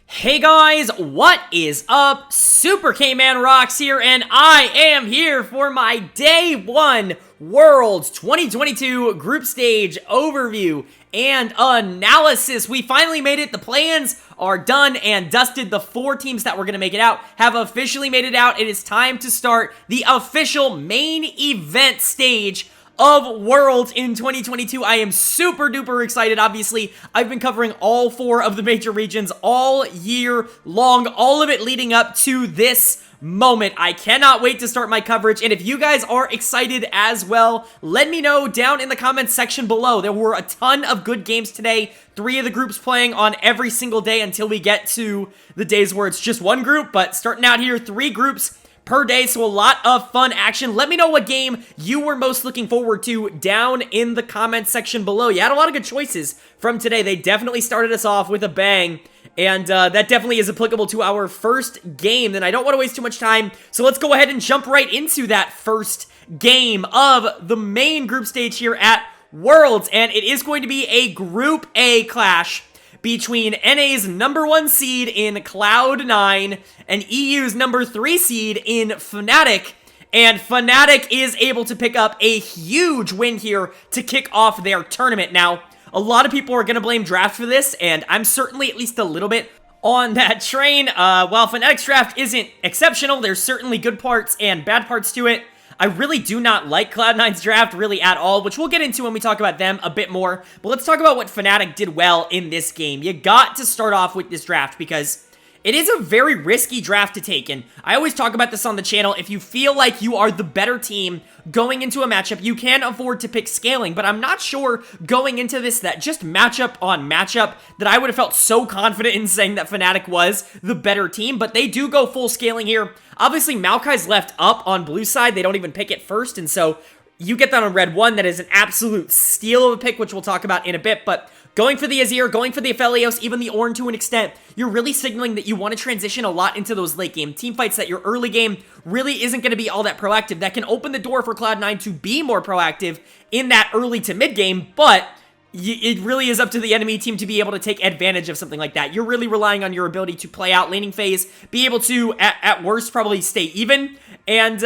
Hey guys, what is up? SuperKmanrocks here, and I am here for my Day 1 Worlds 2022 Group Stage Overview and Analysis. We finally made it. The plans are done and dusted. The 4 teams that were going to make it out have officially made it out. It is time to start the official main event stage of Worlds in 2022. I am super duper excited. Obviously, I've been covering all 4 of the major regions all year long, all of it leading up to this moment. I cannot wait to start my coverage, and if you guys are excited as well, let me know down in the comments section below. There were a ton of good games today. 3 of the groups playing on every single day until we get to the days where it's just 1 group, but starting out here, 3 groups per day, so a lot of fun action. Let me know what game you were most looking forward to down in the comments section below. You had a lot of good choices from today. They definitely started us off with a bang, and that definitely is applicable to our first game. Then I don't want to waste too much time, so let's go ahead and jump right into that first game of the main group stage here at Worlds, and it is going to be a Group A clash between NA's #1 seed in Cloud9 and EU's #3 seed in Fnatic. And Fnatic is able to pick up a huge win here to kick off their tournament. Now, a lot of people are going to blame draft for this, and I'm certainly at least a little bit on that train. While Fnatic's draft isn't exceptional, there's certainly good parts and bad parts to it. I really do not like Cloud9's draft really at all, which we'll get into when we talk about them a bit more. But let's talk about what Fnatic did well in this game. You got to start off with this draft because it is a very risky draft to take, and I always talk about this on the channel. If you feel like you are the better team going into a matchup, you can afford to pick scaling, but I'm not sure going into this that just matchup on matchup that I would have felt so confident in saying that Fnatic was the better team, but they do go full scaling here. Obviously, Maokai's left up on blue side. They don't even pick it first, and so you get that on red 1. That is an absolute steal of a pick, which we'll talk about in a bit, but going for the Azir, going for the Aphelios, even the Ornn to an extent, you're really signaling that you want to transition a lot into those late game team fights, that your early game really isn't going to be all that proactive. That can open the door for Cloud9 to be more proactive in that early to mid game, but it really is up to the enemy team to be able to take advantage of something like that. You're really relying on your ability to play out laning phase, be able to, at worst, probably stay even, and,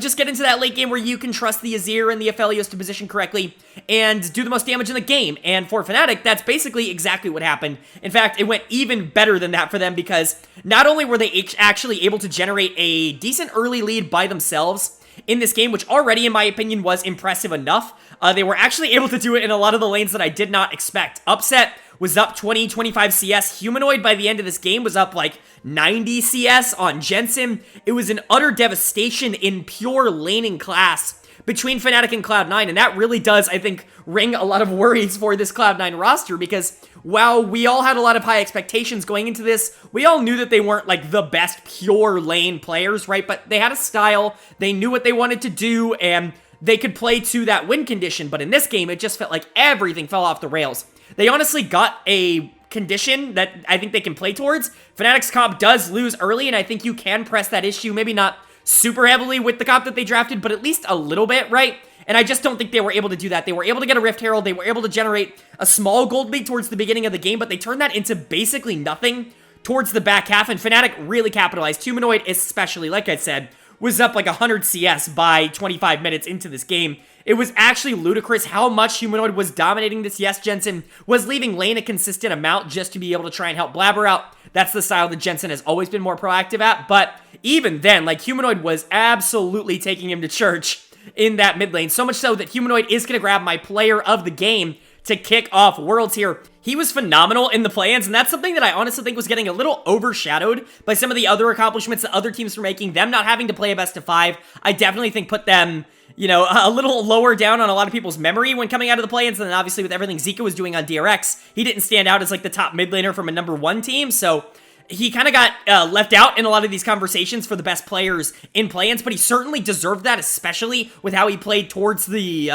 just get into that late game where you can trust the Azir and the Aphelios to position correctly and do the most damage in the game. And for Fnatic, that's basically exactly what happened. In fact, it went even better than that for them because not only were they actually able to generate a decent early lead by themselves in this game, which already, in my opinion, was impressive enough, they were actually able to do it in a lot of the lanes that I did not expect. Upset was up 20-25 CS. Humanoid by the end of this game was up like 90 CS on Jensen. It was an utter devastation in pure laning class between Fnatic and Cloud9, and that really does, I think, ring a lot of worries for this Cloud9 roster, because while we all had a lot of high expectations going into this, we all knew that they weren't like the best pure lane players, right? But they had a style, they knew what they wanted to do, and they could play to that win condition. But in this game, it just felt like everything fell off the rails. They honestly got a condition that I think they can play towards. Fnatic's comp does lose early, and I think you can press that issue, maybe not super heavily with the comp that they drafted, but at least a little bit, right? And I just don't think they were able to do that. They were able to get a Rift Herald, they were able to generate a small gold lead towards the beginning of the game, but they turned that into basically nothing towards the back half, and Fnatic really capitalized. Humanoid especially, like I said, was up like 100 CS by 25 minutes into this game. It was actually ludicrous how much Humanoid was dominating this. Yes, Jensen was leaving lane a consistent amount just to be able to try and help Blabber out. That's the style that Jensen has always been more proactive at, but even then, like, Humanoid was absolutely taking him to church in that mid lane. So much so that Humanoid is going to grab my player of the game to kick off Worlds here. He was phenomenal in the play-ins, and that's something that I honestly think was getting a little overshadowed by some of the other accomplishments that other teams were making. Them not having to play a best of 5, I definitely think put them, you know, a little lower down on a lot of people's memory when coming out of the play-ins, and then obviously with everything Zika was doing on DRX, he didn't stand out as like the top mid laner from a #1 team, so he kind of got left out in a lot of these conversations for the best players in play-ins, but he certainly deserved that, especially with how he played towards the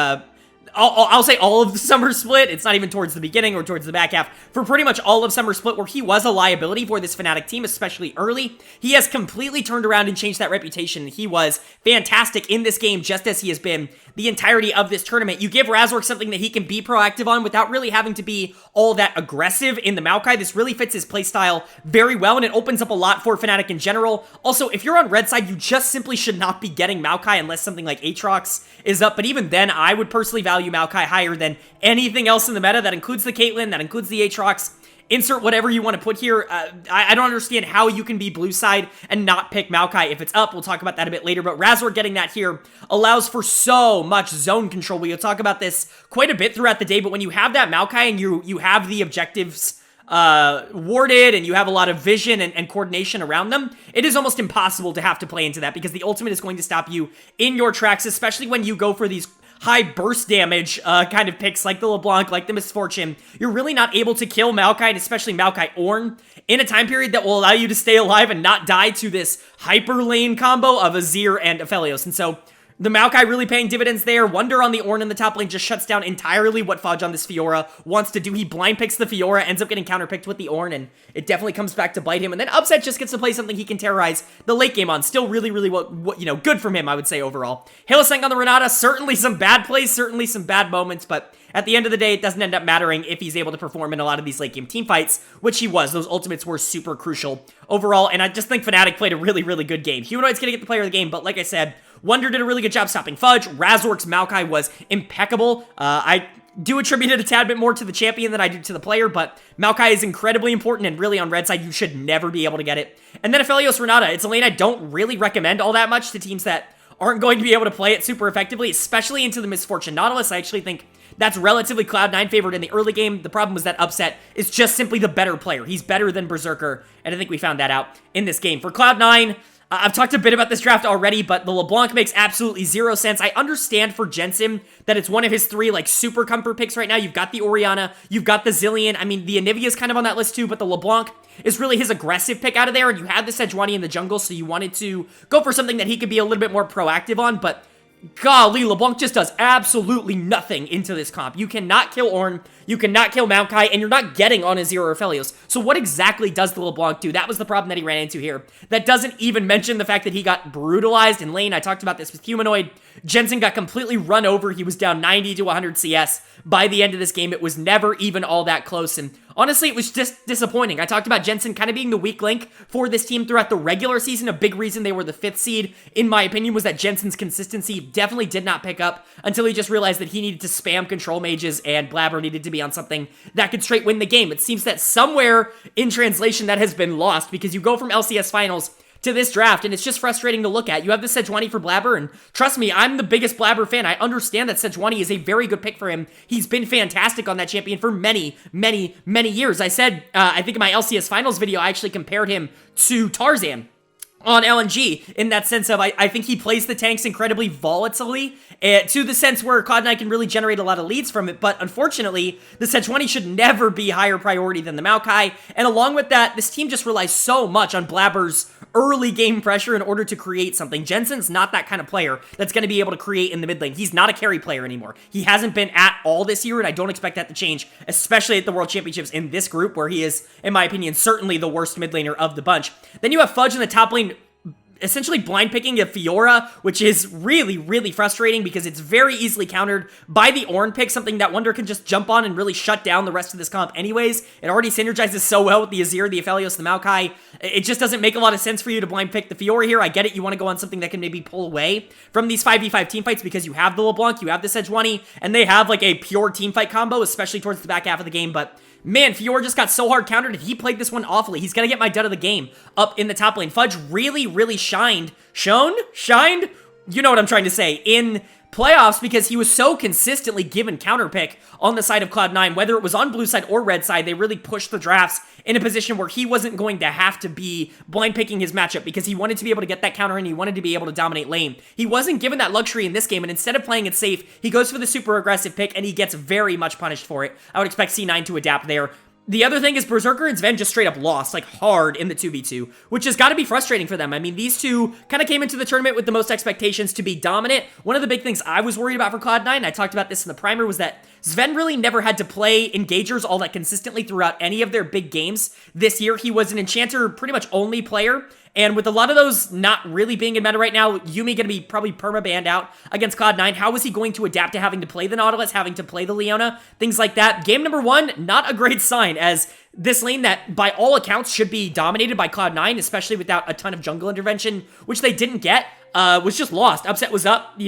I'll say all of the summer split. It's not even towards the beginning or towards the back half. For pretty much all of summer split, where he was a liability for this Fnatic team, especially early, he has completely turned around and changed that reputation. He was fantastic in this game, just as he has been the entirety of this tournament. You give Razork something that he can be proactive on without really having to be all that aggressive in the Maokai. This really fits his playstyle very well, and it opens up a lot for Fnatic in general. Also, if you're on red side, you just simply should not be getting Maokai unless something like Aatrox is up. But even then, I would personally value Maokai higher than anything else in the meta. That includes the Caitlyn, that includes the Aatrox. Insert whatever you want to put here. I don't understand how you can be blue side and not pick Maokai if it's up. We'll talk about that a bit later, but Razor getting that here allows for so much zone control. We'll talk about this quite a bit throughout the day, but when you have that Maokai and you have the objectives warded and you have a lot of vision and coordination around them, it is almost impossible to have to play into that because the ultimate is going to stop you in your tracks, especially when you go for these high burst damage kind of picks like the LeBlanc, like the Misfortune. You're really not able to kill Maokai, and especially Maokai Ornn, in a time period that will allow you to stay alive and not die to this hyper lane combo of Azir and Aphelios. And so the Maokai really paying dividends there. Wonder on the Ornn in the top lane just shuts down entirely what Fudge on this Fiora wants to do. He blind picks the Fiora, ends up getting counterpicked with the Ornn, and it definitely comes back to bite him. And then Upset just gets to play something he can terrorize the late game on. Still really, really, good from him, I would say, overall. Hylissang on the Renata, certainly some bad plays, certainly some bad moments, but at the end of the day, it doesn't end up mattering if he's able to perform in a lot of these late game team fights, which he was. Those ultimates were super crucial overall, and I just think Fnatic played a really, really good game. Humanoid's gonna get the player of the game, but like I said, Wonder did a really good job stopping Fudge. Razork's Maokai was impeccable. I do attribute it a tad bit more to the champion than I do to the player, but Maokai is incredibly important, and really on red side, you should never be able to get it. And then Aphelios Renata, it's a lane I don't really recommend all that much to teams that aren't going to be able to play it super effectively, especially into the Misfortune Nautilus. I actually think that's relatively Cloud9 favored in the early game. The problem was that Upset is just simply the better player. He's better than Berserker, and I think we found that out in this game. For Cloud9, I've talked a bit about this draft already, but the LeBlanc makes absolutely zero sense. I understand for Jensen that it's one of his three, super comfort picks right now. You've got the Orianna, you've got the Zillion. I mean, the Anivia is kind of on that list too, but the LeBlanc is really his aggressive pick out of there, and you had the Sejuani in the jungle, so you wanted to go for something that he could be a little bit more proactive on, but golly, LeBlanc just does absolutely nothing into this comp. You cannot kill Ornn, you cannot kill Maokai, and you're not getting on Azir or Aphelios. So what exactly does the LeBlanc do? That was the problem that he ran into here. That doesn't even mention the fact that he got brutalized in lane. I talked about this with Humanoid. Jensen got completely run over. He was down 90 to 100 CS by the end of this game. It was never even all that close, and honestly, it was just disappointing. I talked about Jensen kind of being the weak link for this team throughout the regular season. A big reason they were the 5th seed, in my opinion, was that Jensen's consistency definitely did not pick up until he just realized that he needed to spam control mages and Blabber needed to be on something that could straight win the game. It seems that somewhere in translation that has been lost, because you go from LCS finals to this draft, and it's just frustrating to look at. You have the Sejuani for Blabber, and trust me, I'm the biggest Blabber fan. I understand that Sejuani is a very good pick for him. He's been fantastic on that champion for many, many, many years. I said, I think in my LCS finals video, I actually compared him to Tarzan on LNG, in that sense of, I think he plays the tanks incredibly volatilely, to the sense where Cloud9 can really generate a lot of leads from it, but unfortunately, the Sejuani should never be higher priority than the Maokai, and along with that, this team just relies so much on Blabber's early game pressure in order to create something. Jensen's not that kind of player that's going to be able to create in the mid lane. He's not a carry player anymore. He hasn't been at all this year, and I don't expect that to change, especially at the World Championships in this group, where he is, in my opinion, certainly the worst mid laner of the bunch. Then you have Fudge in the top lane, essentially blind picking a Fiora, which is really, really frustrating because it's very easily countered by the Ornn pick, something that Wonder can just jump on and really shut down the rest of this comp anyways. It already synergizes so well with the Azir, the Aphelios, the Maokai. It just doesn't make a lot of sense for you to blind pick the Fiora here. I get it, you want to go on something that can maybe pull away from these 5v5 teamfights because you have the LeBlanc, you have the Sejuani, and they have a pure teamfight combo, especially towards the back half of the game, but man, Fiora just got so hard countered, and he played this one awfully. He's gonna get my dud of the game up in the top lane. Fudge really, really shined, you know what I'm trying to say, in playoffs, because he was so consistently given counterpick on the side of Cloud9, whether it was on blue side or red side. They really pushed the drafts in a position where he wasn't going to have to be blind picking his matchup, because he wanted to be able to get that counter and he wanted to be able to dominate lane. He wasn't given that luxury in this game, and instead of playing it safe, he goes for the super aggressive pick, and he gets very much punished for it. I would expect C9 to adapt there. The other thing is Berserker and Sven just straight up lost, like, hard in the 2v2, which has got to be frustrating for them. I mean, these two kind of came into the tournament with the most expectations to be dominant. One of the big things I was worried about for Cloud9, and I talked about this in the primer, was that Sven really never had to play Engagers all that consistently throughout any of their big games this year. He was an Enchanter pretty much only player, and with a lot of those not really being in meta right now, Yuumi going to be probably perma-banned out against Cloud9. How is he going to adapt to having to play the Nautilus, having to play the Leona, things like that? Game number 1, not a great sign, as this lane that, by all accounts, should be dominated by Cloud9, especially without a ton of jungle intervention, which they didn't get, was just lost. Upset was up,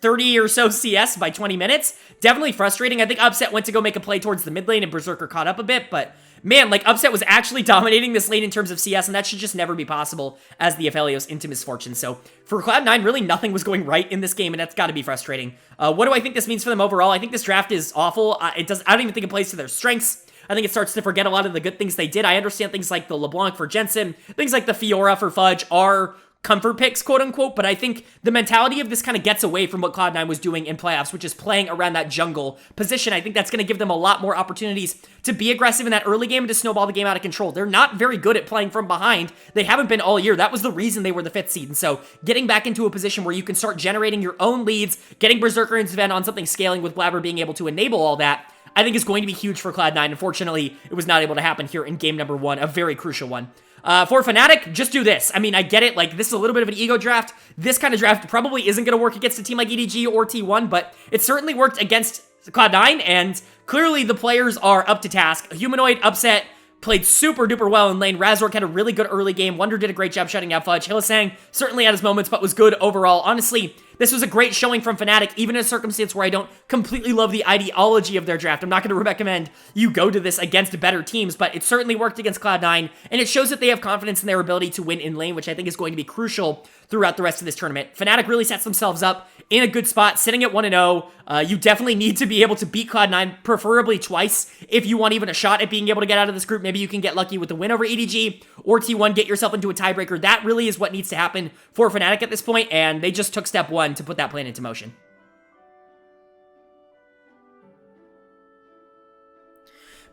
30 or so CS by 20 minutes. Definitely frustrating. I think Upset went to go make a play towards the mid lane, and Berserker caught up a bit, but man, like, Upset was actually dominating this lane in terms of CS, and that should just never be possible as the Aphelios into misfortune. So for Cloud9, really nothing was going right in this game, and that's got to be frustrating. What do I think this means for them overall? I think this draft is awful. I don't even think it plays to their strengths. I think it starts to forget a lot of the good things they did. I understand things like the LeBlanc for Jensen, things like the Fiora for Fudge are comfort picks, quote unquote, but I think the mentality of this kind of gets away from what Cloud9 was doing in playoffs, which is playing around that jungle position. I think that's going to give them a lot more opportunities to be aggressive in that early game and to snowball the game out of control. They're not very good at playing from behind. They haven't been all year. That was the reason they were the 5th seed. And so getting back into a position where you can start generating your own leads, getting Berserker and Sven on something scaling with Blabber being able to enable all that, I think is going to be huge for Cloud9. Unfortunately, it was not able to happen here in game number 1, a very crucial one. For Fnatic, just do this. I mean, I get it. Like, this is a little bit of an ego draft. This kind of draft probably isn't going to work against a team like EDG or T1, but it certainly worked against Cloud9, and clearly the players are up to task. Humanoid, Upset, played super duper well in lane. Razork had a really good early game. Wonder did a great job shutting out Fudge. Hylissang certainly had his moments, but was good overall. Honestly, this was a great showing from Fnatic, even in a circumstance where I don't completely love the ideology of their draft. I'm not going to recommend you go to this against better teams, but it certainly worked against Cloud9, and it shows that they have confidence in their ability to win in lane, which I think is going to be crucial throughout the rest of this tournament. Fnatic really sets themselves up in a good spot, sitting at 1-0. You definitely need to be able to beat Cloud9, preferably twice, if you want even a shot at being able to get out of this group. Maybe you can get lucky with the win over EDG, or T1, get yourself into a tiebreaker. That really is what needs to happen for Fnatic at this point, and they just took step 1 to put that plan into motion.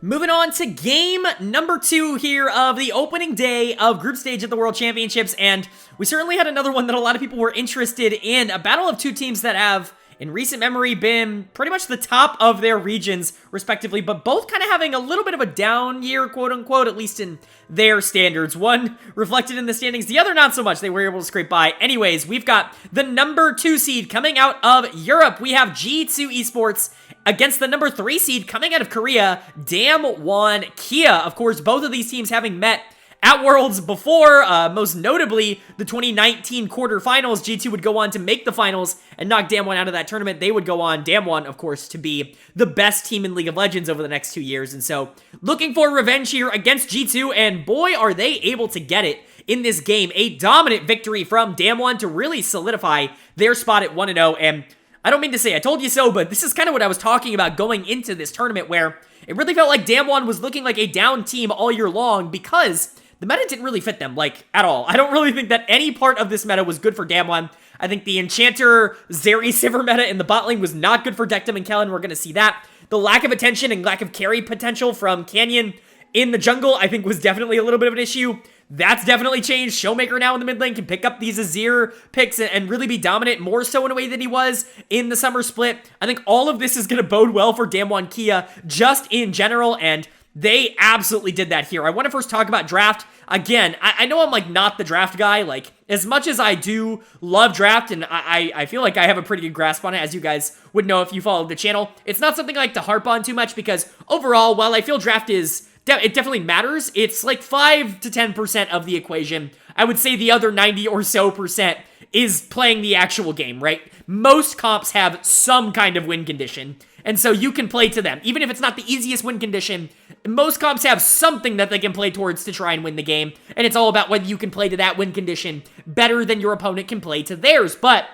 Moving on to game number 2 here of the opening day of group stage of the World Championships, and we certainly had another one that a lot of people were interested in, a battle of two teams that have, in recent memory, been pretty much the top of their regions, respectively, but both kind of having a little bit of a down year, quote-unquote, at least in their standards. One reflected in the standings, the other not so much. They were able to scrape by. Anyways, we've got the number 2 seed coming out of Europe. We have G2 Esports against the number 3 seed coming out of Korea, DAMWON Kia. Of course, both of these teams having met at Worlds before, most notably the 2019 quarterfinals. G2 would go on to make the finals and knock DAMWON out of that tournament. They would go on, DAMWON, of course, to be the best team in League of Legends over the next 2 years. And so, looking for revenge here against G2, and boy, are they able to get it in this game. A dominant victory from DAMWON to really solidify their spot at 1-0, and I don't mean to say I told you so, but this is kind of what I was talking about going into this tournament, where it really felt like DAMWON was looking like a down team all year long because the meta didn't really fit them, like, at all. I don't really think that any part of this meta was good for DAMWON. I think the Enchanter, Zeri, Sivir meta in the bot lane was not good for Dectum and Kellen. We're going to see that. The lack of attention and lack of carry potential from Canyon in the jungle, I think, was definitely a little bit of an issue. That's definitely changed. Showmaker now in the mid lane can pick up these Azir picks and really be dominant, more so in a way than he was in the summer split. I think all of this is going to bode well for DAMWON Kia just in general, and they absolutely did that here. I want to first talk about draft. Again, I know I'm, like, not the draft guy. Like, as much as I do love draft, and I feel like I have a pretty good grasp on it, as you guys would know if you followed the channel, it's not something I like to harp on too much because overall, while I feel draft is it definitely matters, it's like 5 to 10% of the equation. I would say the other 90 or so percent is playing the actual game, right? Most comps have some kind of win condition, and so you can play to them. Even if it's not the easiest win condition, most comps have something that they can play towards to try and win the game, and it's all about whether you can play to that win condition better than your opponent can play to theirs. But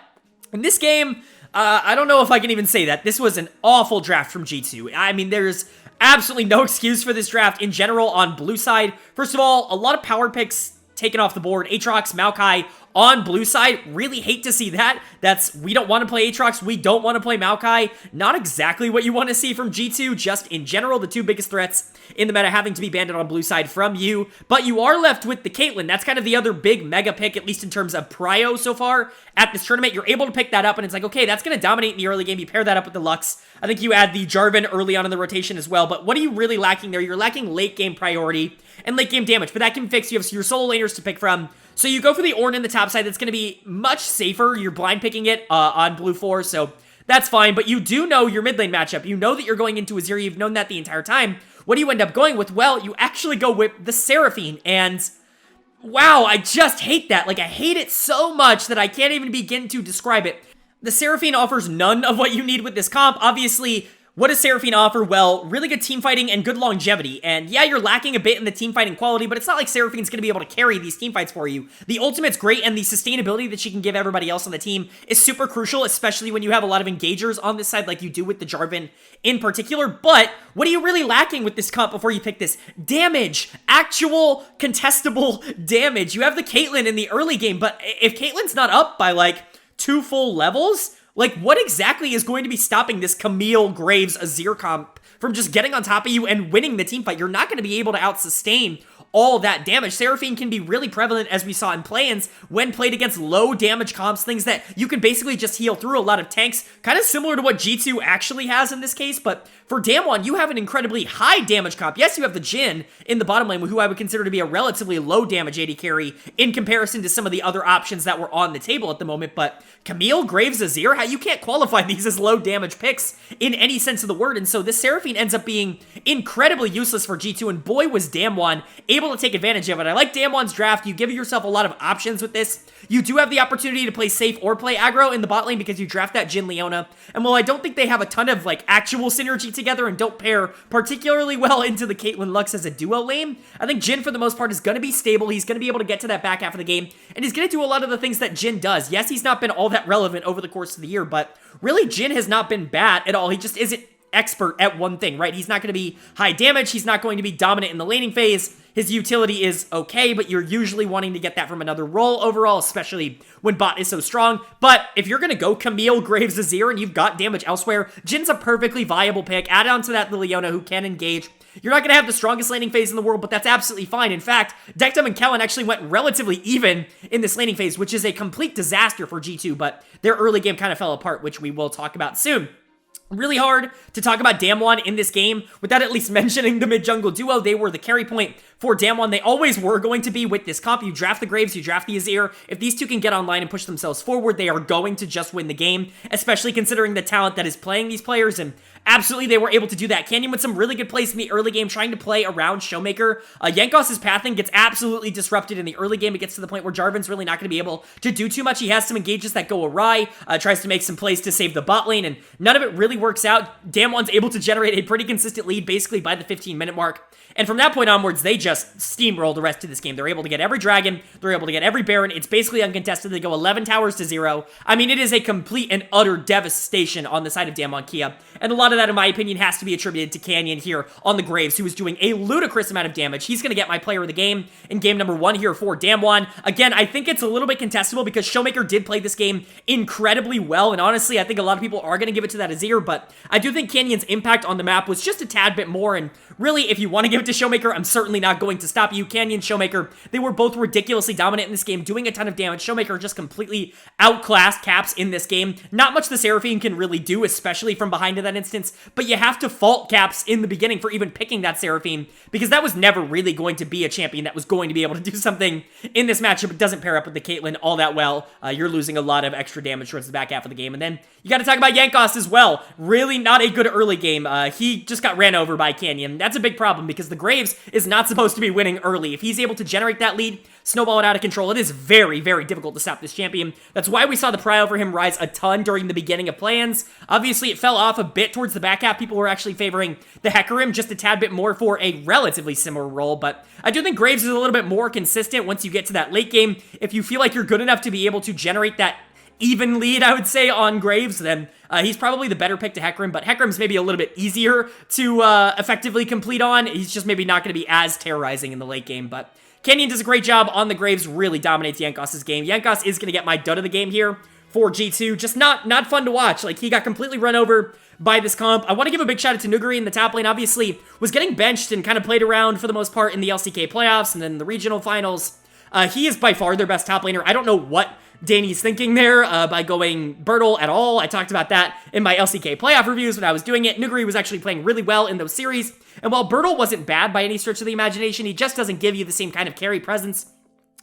in this game, I don't know if I can even say that. This was an awful draft from G2. I mean, there's absolutely no excuse for this draft in general on blue side. First of all, a lot of power picks taken off the board. Aatrox, Maokai, on blue side. Really hate to see that. We don't want to play Aatrox, we don't want to play Maokai. Not exactly what you want to see from G2, just in general, the two biggest threats in the meta having to be banned on blue side from you. But you are left with the Caitlyn. That's kind of the other big mega pick, at least in terms of prio so far at this tournament. You're able to pick that up, and it's like, okay, that's going to dominate in the early game. You pair that up with the Lux. I think you add the Jarvan early on in the rotation as well. But what are you really lacking there? You're lacking late game priority and late game damage, but that can fix. You have your solo laners to pick from. So you go for the Ornn in the top side. That's going to be much safer. You're blind picking it on blue 4, so that's fine. But you do know your mid lane matchup. You know that you're going into Azir. You've known that the entire time. What do you end up going with? Well, you actually go with the Seraphine, and wow, I just hate that. Like, I hate it so much that I can't even begin to describe it. The Seraphine offers none of what you need with this comp. Obviously, what does Seraphine offer? Well, really good team fighting and good longevity. And yeah, you're lacking a bit in the team fighting quality, but it's not like Seraphine's going to be able to carry these team fights for you. The ultimate's great, and the sustainability that she can give everybody else on the team is super crucial, especially when you have a lot of engagers on this side like you do with the Jarvan in particular. But what are you really lacking with this comp before you pick this? Damage. Actual contestable damage. You have the Caitlyn in the early game, but if Caitlyn's not up by like 2 full levels, like, what exactly is going to be stopping this Camille Graves Azir comp from just getting on top of you and winning the team fight? You're not going to be able to out-sustain all that damage. Seraphine can be really prevalent, as we saw in play-ins, when played against low damage comps, things that you can basically just heal through. A lot of tanks, kind of similar to what G2 actually has in this case, but for DAMWON, you have an incredibly high damage comp. Yes, you have the Jhin in the bottom lane, who I would consider to be a relatively low damage AD carry in comparison to some of the other options that were on the table at the moment, but Camille, Graves, Azir, you can't qualify these as low damage picks in any sense of the word, and so this Seraphine ends up being incredibly useless for G2, and boy was DAMWON able to take advantage of it. I like DAMWON's draft. You give yourself a lot of options with this. You do have the opportunity to play safe or play aggro in the bot lane because you draft that Jhin Leona, and while I don't think they have a ton of like actual synergy together and don't pair particularly well into the Caitlyn Lux as a duo lane, I think Jhin for the most part is going to be stable. He's going to be able to get to that back half of the game, and he's going to do a lot of the things that Jhin does. Yes, he's not been all that relevant over the course of the year, but really Jhin has not been bad at all. He just isn't expert at one thing, right? He's not going to be high damage. He's not going to be dominant in the laning phase. His utility is okay, but you're usually wanting to get that from another role overall, especially when bot is so strong. But if you're going to go Camille, Graves, Azir, and you've got damage elsewhere, Jin's a perfectly viable pick. Add on to that the Leona, who can engage. You're not going to have the strongest laning phase in the world, but that's absolutely fine. In fact, Dektum and Kellen actually went relatively even in this laning phase, which is a complete disaster for G2, but their early game kind of fell apart, which we will talk about soon. Really hard to talk about DAMWON in this game without at least mentioning the mid-jungle duo. They were the carry point for DAMWON. They always were going to be with this comp. You draft the Graves, you draft the Azir. If these two can get online and push themselves forward, they are going to just win the game, especially considering the talent that is playing these players, and absolutely they were able to do that. Canyon with some really good plays in the early game, trying to play around Showmaker. Jankos' pathing gets absolutely disrupted in the early game. It gets to the point where Jarvan's really not going to be able to do too much. He has some engages that go awry, tries to make some plays to save the bot lane, and none of it really works out. DAMWON's able to generate a pretty consistent lead basically by the 15-minute mark. And from that point onwards, they just steamroll the rest of this game. They're able to get every dragon. They're able to get every baron. It's basically uncontested. They go 11 towers to 0. I mean, it is a complete and utter devastation on the side of DAMWON Kia. And a lot of that, in my opinion, has to be attributed to Canyon here on the Graves, who is doing a ludicrous amount of damage. He's going to get my player of the game in game number 1 here for DAMWON. Again, I think it's a little bit contestable because Showmaker did play this game incredibly well. And honestly, I think a lot of people are going to give it to that Azir. But I do think Canyon's impact on the map was just a tad bit more. And really, if you want to give it to Showmaker, I'm certainly not going to stop you. Canyon, Showmaker, they were both ridiculously dominant in this game, doing a ton of damage. Showmaker just completely outclassed Caps in this game. Not much the Seraphine can really do, especially from behind in that instance, but you have to fault Caps in the beginning for even picking that Seraphine, because that was never really going to be a champion that was going to be able to do something in this matchup. It doesn't pair up with the Caitlyn all that well. You're losing a lot of extra damage towards the back half of the game, and then you got to talk about Jankos as well. Really not a good early game. He just got ran over by Canyon. That's a big problem because the Graves is not supposed to be winning early. If he's able to generate that lead, snowball it out of control, it is very, very difficult to stop this champion. That's why we saw the prio for him rise a ton during the beginning of play-ins. Obviously, it fell off a bit towards the back half. People were actually favoring the Hecarim just a tad bit more for a relatively similar role, but I do think Graves is a little bit more consistent once you get to that late game. If you feel like you're good enough to be able to generate that even lead, I would say, on Graves, then he's probably the better pick to Hecarim, but Hecarim's maybe a little bit easier to effectively complete on. He's just maybe not going to be as terrorizing in the late game, but Canyon does a great job on the Graves, really dominates Jankos' game. Jankos is going to get my dud of the game here for G2. Just not fun to watch. Like, he got completely run over by this comp. I want to give a big shout out to Nuguri in the top lane. Obviously, was getting benched and kind of played around for the most part in the LCK playoffs and then the regional finals. He is by far their best top laner. I don't know what Danny's thinking there by going Bertle at all. I talked about that in my LCK playoff reviews when I was doing it. Nuguri was actually playing really well in those series. And while Bertle wasn't bad by any stretch of the imagination, he just doesn't give you the same kind of carry presence.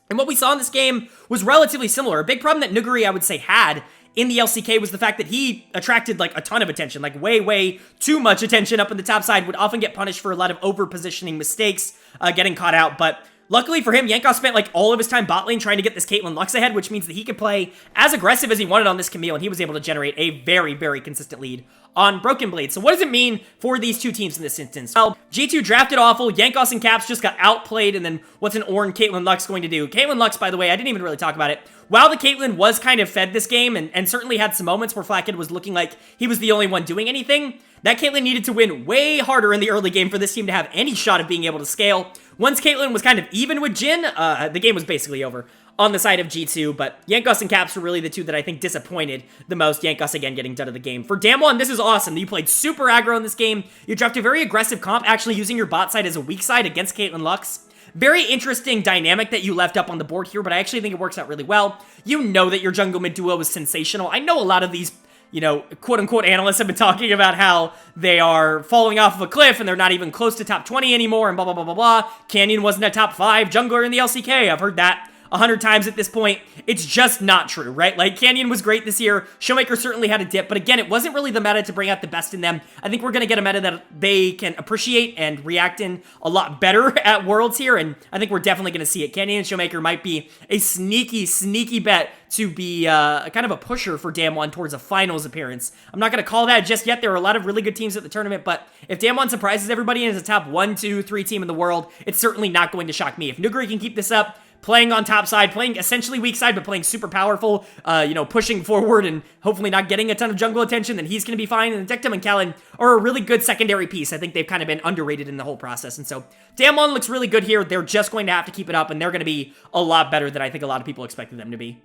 And what we saw in this game was relatively similar. A big problem that Nuguri, I would say, had in the LCK was the fact that he attracted like a ton of attention, like way too much attention up in the top side, would often get punished for a lot of over-positioning mistakes, getting caught out. But luckily for him, Jankos spent like all of his time bot lane trying to get this Caitlyn Lux ahead, which means that he could play as aggressive as he wanted on this Camille, and he was able to generate a very consistent lead on Broken Blade. So what does it mean for these two teams in this instance? Well, G2 drafted awful, Jankos and Caps just got outplayed, and then what's an Ornn Caitlyn Lux going to do? Caitlyn Lux, by the way, I didn't even really talk about it. While the Caitlyn was kind of fed this game, and certainly had some moments where Flakkid was looking like he was the only one doing anything, that Caitlyn needed to win way harder in the early game for this team to have any shot of being able to scale. Once Caitlyn was kind of even with Jhin, the game was basically over on the side of G2, but Jankos and Caps were really the two that I think disappointed the most. Jankos, again, getting done of the game. For DAMWON, this is awesome. You played super aggro in this game. You dropped a very aggressive comp, actually using your bot side as a weak side against Caitlyn Lux. Very interesting dynamic that you left up on the board here, but I actually think it works out really well. You know that your jungle mid duo is sensational. I know a lot of these, you know, quote-unquote analysts have been talking about how they are falling off of a cliff and they're not even close to top 20 anymore and blah. Canyon wasn't a top 5 jungler in the LCK. I've heard that 100 times at this point. It's just not true, right? Like, Canyon was great this year. Showmaker certainly had a dip, but again, it wasn't really the meta to bring out the best in them. I think we're going to get a meta that they can appreciate and react in a lot better at Worlds here, and I think we're definitely going to see it. Canyon and Showmaker might be a sneaky bet to be kind of a pusher for DAMWON towards a finals appearance. I'm not going to call that just yet. There are a lot of really good teams at the tournament, but if DAMWON surprises everybody and is a top 1, 2, 3 team in the world, it's certainly not going to shock me. If Nuguri can keep this up, playing on top side, playing essentially weak side, but playing super powerful, you know, pushing forward and hopefully not getting a ton of jungle attention, then he's going to be fine. And Dectum and Kellen are a really good secondary piece. I think they've kind of been underrated in the whole process. And so DAMWON looks really good here. They're just going to have to keep it up, and they're going to be a lot better than I think a lot of people expected them to be.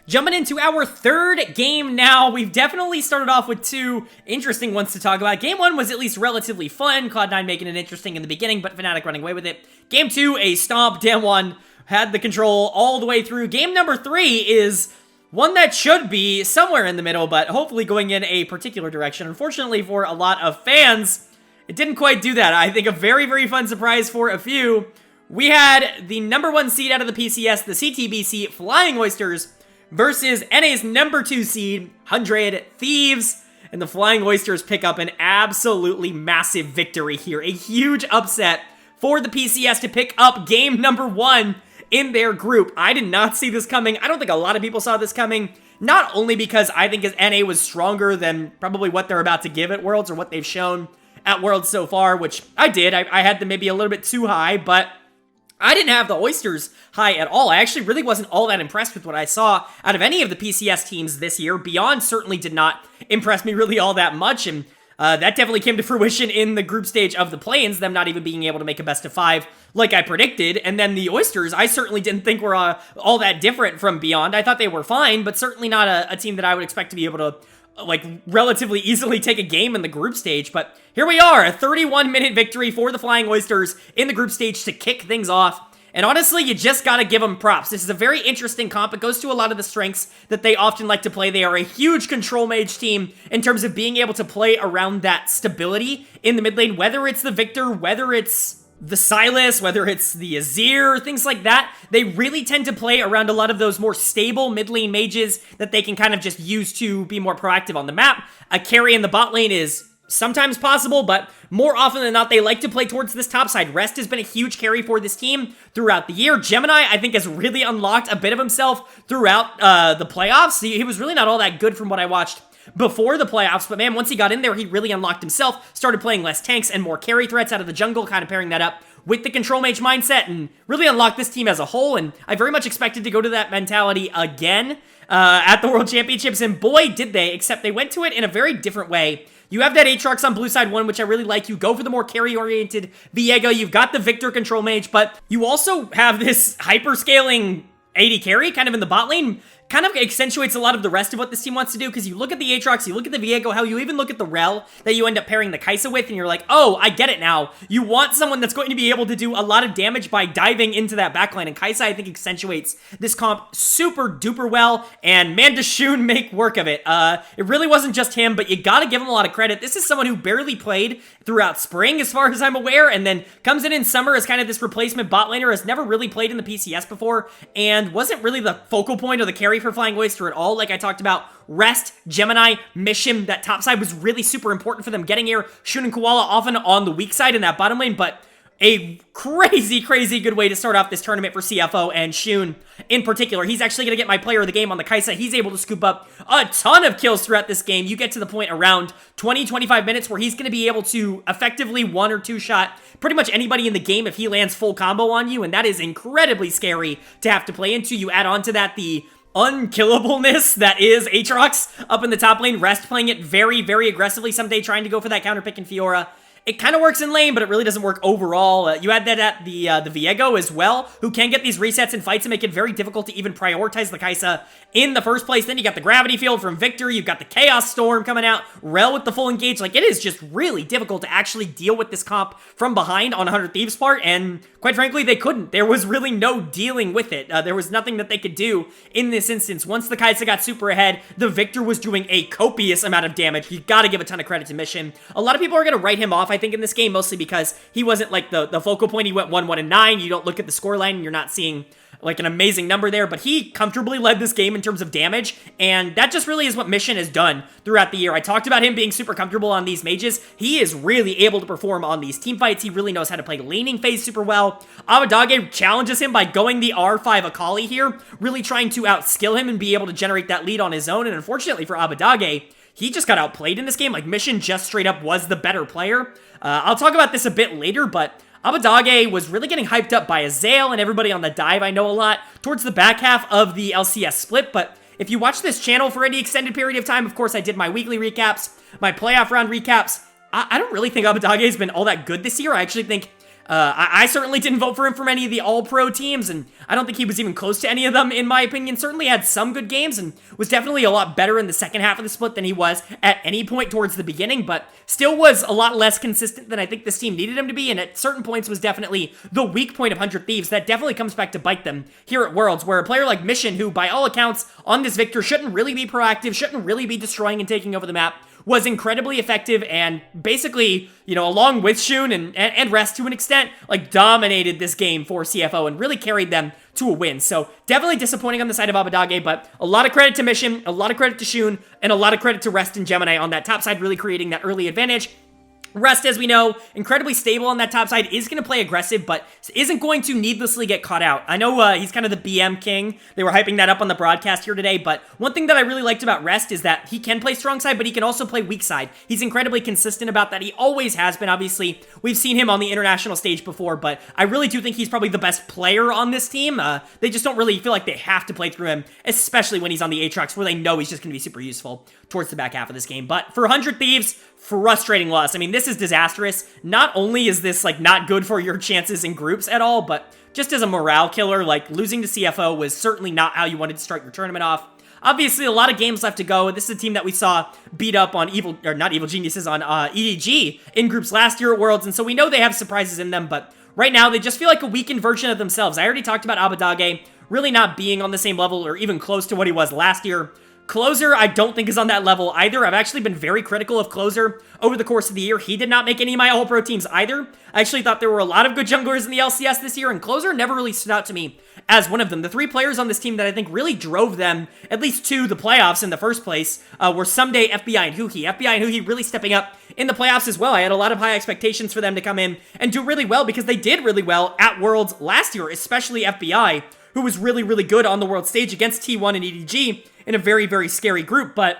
Jumping into our third game now, we've definitely started off with two interesting ones to talk about. Game 1 was at least relatively fun, Cloud9 making it interesting in the beginning, but Fnatic running away with it. Game 2, a stomp, DAMWON had the control all the way through. Game number 3 is one that should be somewhere in the middle, but hopefully going in a particular direction. Unfortunately for a lot of fans, it didn't quite do that. I think a very fun surprise for a few. We had the number 1 seed out of the PCS, the CTBC Flying Oysters, versus NA's number 2 seed, 100 Thieves, and the Flying Oysters pick up an absolutely massive victory here. A huge upset for the PCS to pick up game number 1 in their group. I did not see this coming. I don't think a lot of people saw this coming, not only because I think NA was stronger than probably what they're about to give at Worlds or what they've shown at Worlds so far, which I did. I had them maybe a little bit too high, but I didn't have the Oysters high at all. I actually really wasn't all that impressed with what I saw out of any of the PCS teams this year. Beyond certainly did not impress me really all that much, and that definitely came to fruition in the group stage of the play-ins, them not even being able to make a best of 5 like I predicted. And then the Oysters, I certainly didn't think were all that different from Beyond. I thought they were fine, but certainly not a team that I would expect to be able to like relatively easily take a game in the group stage. But here we are, a 31-minute victory for the Flying Oysters in the group stage to kick things off. And honestly, you just gotta give them props. This is a very interesting comp. It goes to a lot of the strengths that they often like to play. They are a huge control mage team in terms of being able to play around that stability in the mid lane, whether it's the Victor, whether it's the Sylas, whether it's the Azir, things like that. They really tend to play around a lot of those more stable mid lane mages that they can kind of just use to be more proactive on the map. A carry in the bot lane is sometimes possible, but more often than not, they like to play towards this top side. Rest has been a huge carry for this team throughout the year. Gemini, I think, has really unlocked a bit of himself throughout the playoffs. He was really not all that good from what I watched before the playoffs, but man, once he got in there, he really unlocked himself, started playing less tanks and more carry threats out of the jungle, kind of pairing that up with the control mage mindset, and really unlocked this team as a whole. And I very much expected to go to that mentality again at the World Championships, and boy, did they, except they went to it in a very different way You have that Aatrox on blue side 1, which I really like. You go for the more carry-oriented Viego. You've got the Victor control mage, but you also have this hyper-scaling AD carry kind of in the bot lane. Kind of accentuates a lot of the rest of what this team wants to do, because you look at the Aatrox, you look at the Viego, hell, you even look at the Rel that you end up pairing the Kai'Sa with, and you're like, oh, I get it now. You want someone that's going to be able to do a lot of damage by diving into that backline, and Kai'Sa, I think, accentuates this comp super duper well, and man, does Shun make work of it. It really wasn't just him, but you gotta give him a lot of credit. This is someone who barely played throughout spring, as far as I'm aware, and then comes in summer as kind of this replacement bot laner, has never really played in the PCS before, and wasn't really the focal point or the carry for Flying Oyster at all. Like I talked about, Rest, Gemini, Mission, that top side was really super important for them getting here. Shun and Koala often on the weak side in that bottom lane, but a crazy, crazy good way to start off this tournament for CFO, and Shun in particular. He's actually going to get my player of the game on the Kai'Sa. He's able to scoop up a ton of kills throughout this game. You get to the point around 20-25 minutes where he's going to be able to effectively 1 or 2 shot pretty much anybody in the game if he lands full combo on you, and that is incredibly scary to have to play into. You add on to that the unkillableness that is Aatrox up in the top lane. Rest playing it very, very aggressively someday, trying to go for that counter pick in Fiora. It kind of works in lane, but it really doesn't work overall. You add that at the Viego as well, who can get these resets in fights and make it very difficult to even prioritize the Kai'Sa in the first place. Then you got the Gravity Field from Victor. You've got the Chaos Storm coming out. Rel with the full engage. Like, it is just really difficult to actually deal with this comp from behind on 100 Thieves' part, and quite frankly, they couldn't. There was really no dealing with it. There was nothing that they could do in this instance. Once the Kai'Sa got super ahead, the Victor was doing a copious amount of damage. You gotta give a ton of credit to Mission. A lot of people are gonna write him off, I think, in this game, mostly because he wasn't like the focal point. He went 1-1-9. You don't look at the scoreline and you're not seeing like an amazing number there, but he comfortably led this game in terms of damage, and that just really is what Mission has done throughout the year. I talked about him being super comfortable on these mages. He is really able to perform on these team fights. He really knows how to play laning phase super well. Abadage challenges him by going the R5 Akali here, really trying to outskill him and be able to generate that lead on his own, and unfortunately for Abadage, he just got outplayed in this game. Like, Mission just straight up was the better player. I'll talk about this a bit later, but Abadage was really getting hyped up by Azael and everybody on the dive, I know, a lot towards the back half of the LCS split. But if you watch this channel for any extended period of time, of course, I did my weekly recaps, my playoff round recaps. I don't really think Abadage has been all that good this year. I actually think I certainly didn't vote for him from any of the all-pro teams, and I don't think he was even close to any of them, in my opinion. Certainly had some good games, and was definitely a lot better in the second half of the split than he was at any point towards the beginning, but still was a lot less consistent than I think this team needed him to be, and at certain points was definitely the weak point of 100 Thieves. That definitely comes back to bite them here at Worlds, where a player like Mission, who by all accounts on this Victor shouldn't really be proactive, shouldn't really be destroying and taking over the map, was incredibly effective and basically, you know, along with Shun and Rest to an extent, like, dominated this game for CFO and really carried them to a win. So definitely disappointing on the side of Abadage, but a lot of credit to Mission, a lot of credit to Shun, and a lot of credit to Rest and Gemini on that top side, really creating that early advantage. Rest, as we know, incredibly stable on that top side, is going to play aggressive, but isn't going to needlessly get caught out. I know he's kind of the BM king. They were hyping that up on the broadcast here today, but one thing that I really liked about Rest is that he can play strong side, but he can also play weak side. He's incredibly consistent about that. He always has been, obviously. We've seen him on the international stage before, but I really do think he's probably the best player on this team. They just don't really feel like they have to play through him, especially when he's on the Aatrox, where they know he's just going to be super useful towards the back half of this game. But for 100 Thieves, frustrating loss. I mean, this is disastrous. Not only is this, like, not good for your chances in groups at all, but just as a morale killer, like, losing to CFO was certainly not how you wanted to start your tournament off. Obviously, a lot of games left to go. This is a team that we saw beat up on not Evil Geniuses, on EDG in groups last year at Worlds, and so we know they have surprises in them, but right now, they just feel like a weakened version of themselves. I already talked about Abadage really not being on the same level or even close to what he was last year. Closer, I don't think is on that level either. I've actually been very critical of Closer over the course of the year. He did not make any of my all-pro teams either. I actually thought there were a lot of good junglers in the LCS this year, and Closer never really stood out to me as one of them. The 3 players on this team that I think really drove them, at least to the playoffs in the first place, were Someday, FBI, and Huhi. FBI and Huhi really stepping up in the playoffs as well. I had a lot of high expectations for them to come in and do really well, because they did really well at Worlds last year, especially FBI, who was really, really good on the world stage against T1 and EDG in a very, very scary group. But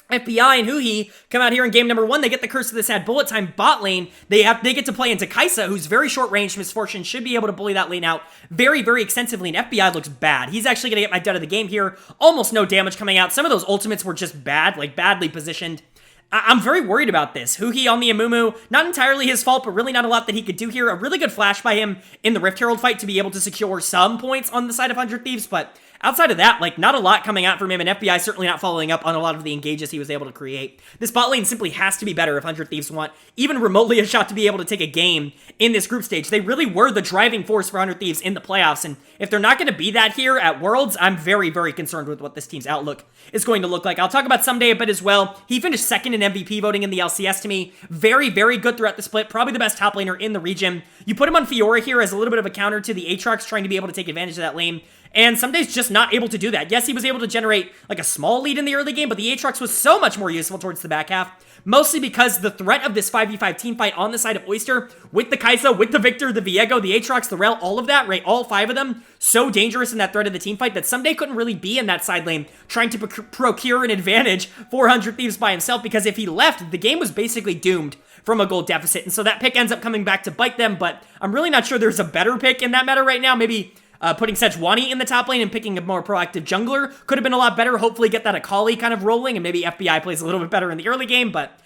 FBI and Huhi come out here in game number 1. They get the Curse of the Sad Bullet Time bot lane. They get to play into Kai'Sa, who's very short range. Misfortune should be able to bully that lane out very, very extensively, and FBI looks bad. He's actually going to get my dud of the game here. Almost no damage coming out. Some of those ultimates were just bad, like badly positioned. I'm very worried about this. Huhi on the Amumu, not entirely his fault, but really not a lot that he could do here. A really good flash by him in the Rift Herald fight to be able to secure some points on the side of 100 Thieves, but outside of that, like, not a lot coming out from him, and FBI certainly not following up on a lot of the engages he was able to create. This bot lane simply has to be better if 100 Thieves want even remotely a shot to be able to take a game in this group stage. They really were the driving force for 100 Thieves in the playoffs, and if they're not going to be that here at Worlds, I'm very, very concerned with what this team's outlook is going to look like. I'll talk about Someday a bit as well. He finished second in MVP voting in the LCS to me. Very, very good throughout the split. Probably the best top laner in the region. You put him on Fiora here as a little bit of a counter to the Aatrox trying to be able to take advantage of that lane. And Someday's just not able to do that. Yes, he was able to generate like a small lead in the early game, but the Aatrox was so much more useful towards the back half. Mostly because the threat of this 5v5 team fight on the side of Oyster, with the Kai'Sa, with the Victor, the Viego, the Aatrox, the Rel, all of that, right? All 5 of them, so dangerous in that threat of the team fight that Someday couldn't really be in that side lane trying to procure an advantage for 100 Thieves by himself, because if he left, the game was basically doomed from a gold deficit. And so that pick ends up coming back to bite them, but I'm really not sure there's a better pick in that matter right now. Maybe putting Sejuani in the top lane and picking a more proactive jungler could have been a lot better. Hopefully get that Akali kind of rolling, and maybe FBI plays a little bit better in the early game, but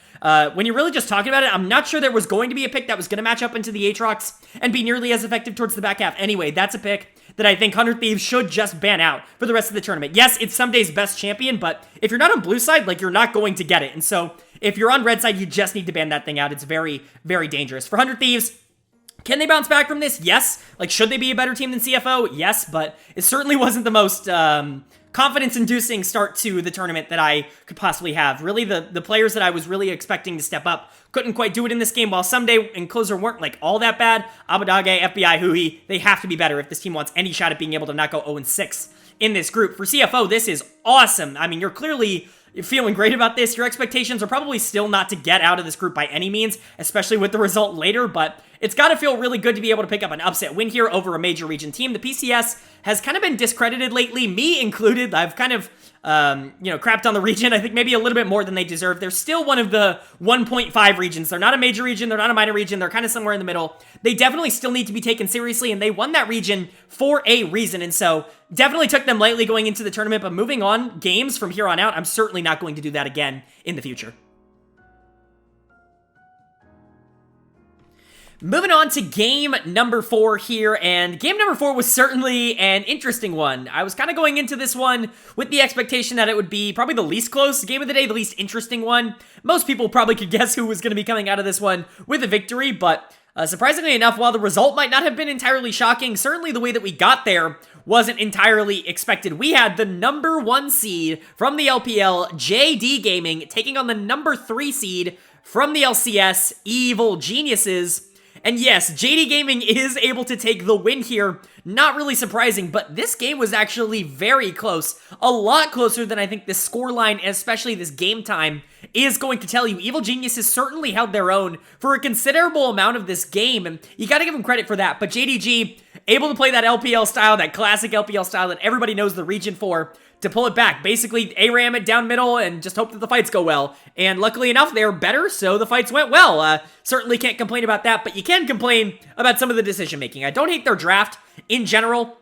when you're really just talking about it, I'm not sure there was going to be a pick that was going to match up into the Aatrox and be nearly as effective towards the back half. Anyway, that's a pick that I think 100 Thieves should just ban out for the rest of the tournament. Yes, it's Someday's best champion, but if you're not on blue side, like, you're not going to get it. And so if you're on red side, you just need to ban that thing out. It's very, very dangerous. For 100 Thieves, can they bounce back from this? Yes. Like, should they be a better team than CFO? Yes, but it certainly wasn't the most confidence-inducing start to the tournament that I could possibly have. Really, the players that I was really expecting to step up couldn't quite do it in this game, while Someday and Closer weren't, like, all that bad. Abadage, FBI, Huhi, they have to be better if this team wants any shot at being able to not go 0-6 in this group. For CFO, this is awesome. I mean, you're clearly feeling great about this. Your expectations are probably still not to get out of this group by any means, especially with the result later, but it's got to feel really good to be able to pick up an upset win here over a major region team. The PCS has kind of been discredited lately, me included. I've kind of, crapped on the region, I think maybe a little bit more than they deserve. They're still one of the 1.5 regions. They're not a major region, they're not a minor region, they're kind of somewhere in the middle. They definitely still need to be taken seriously, and they won that region for a reason, and so definitely took them lightly going into the tournament, but moving on games from here on out, I'm certainly not going to do that again in the future. Moving on to game number 4 here, and game number 4 was certainly an interesting one. I was kind of going into this one with the expectation that it would be probably the least close game of the day, the least interesting one. Most people probably could guess who was going to be coming out of this one with a victory, but surprisingly enough, while the result might not have been entirely shocking, certainly the way that we got there wasn't entirely expected. We had the number 1 seed from the LPL, JD Gaming, taking on the number 3 seed from the LCS, Evil Geniuses. And yes, JD Gaming is able to take the win here. Not really surprising, but this game was actually very close. A lot closer than I think this scoreline, especially this game time, is going to tell you. Evil Geniuses certainly held their own for a considerable amount of this game, and you gotta give them credit for that. But JDG, able to play that LPL style, that classic LPL style that everybody knows the region for, to pull it back. Basically, ARAM it down middle and just hope that the fights go well. And luckily enough, they were better, so the fights went well. Certainly can't complain about that, but you can complain about some of the decision-making. I don't hate their draft in general.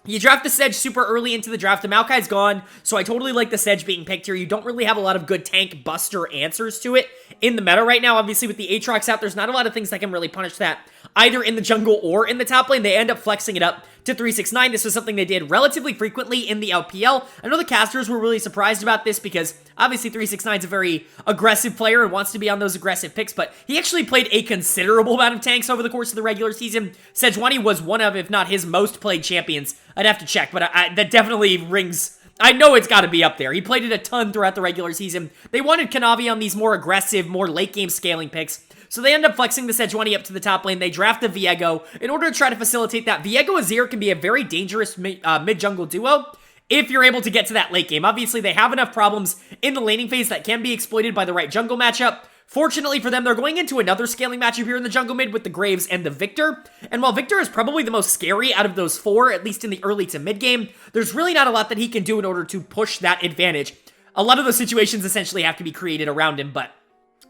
You draft the Sedge super early into the draft. The Maokai's gone, so I totally like the Sedge being picked here. You don't really have a lot of good tank buster answers to it in the meta right now. Obviously, with the Aatrox out, there's not a lot of things that can really punish that, either in the jungle or in the top lane. They end up flexing it up to 369. This was something they did relatively frequently in the LPL. I know the casters were really surprised about this because obviously 369 is a very aggressive player and wants to be on those aggressive picks, but he actually played a considerable amount of tanks over the course of the regular season. Sejuani was one of, if not his most played champions. I'd have to check, but that definitely rings. I know it's got to be up there. He played it a ton throughout the regular season. They wanted Kanavi on these more aggressive, more late game scaling picks. So they end up flexing the Sejuani up to the top lane. They draft the Viego in order to try to facilitate that. Viego Azir can be a very dangerous mid-jungle duo if you're able to get to that late game. Obviously, they have enough problems in the laning phase that can be exploited by the right jungle matchup. Fortunately for them, they're going into another scaling matchup here in the jungle mid with the Graves and the Victor. And while Victor is probably the most scary out of those 4, at least in the early to mid game, there's really not a lot that he can do in order to push that advantage. A lot of those situations essentially have to be created around him, but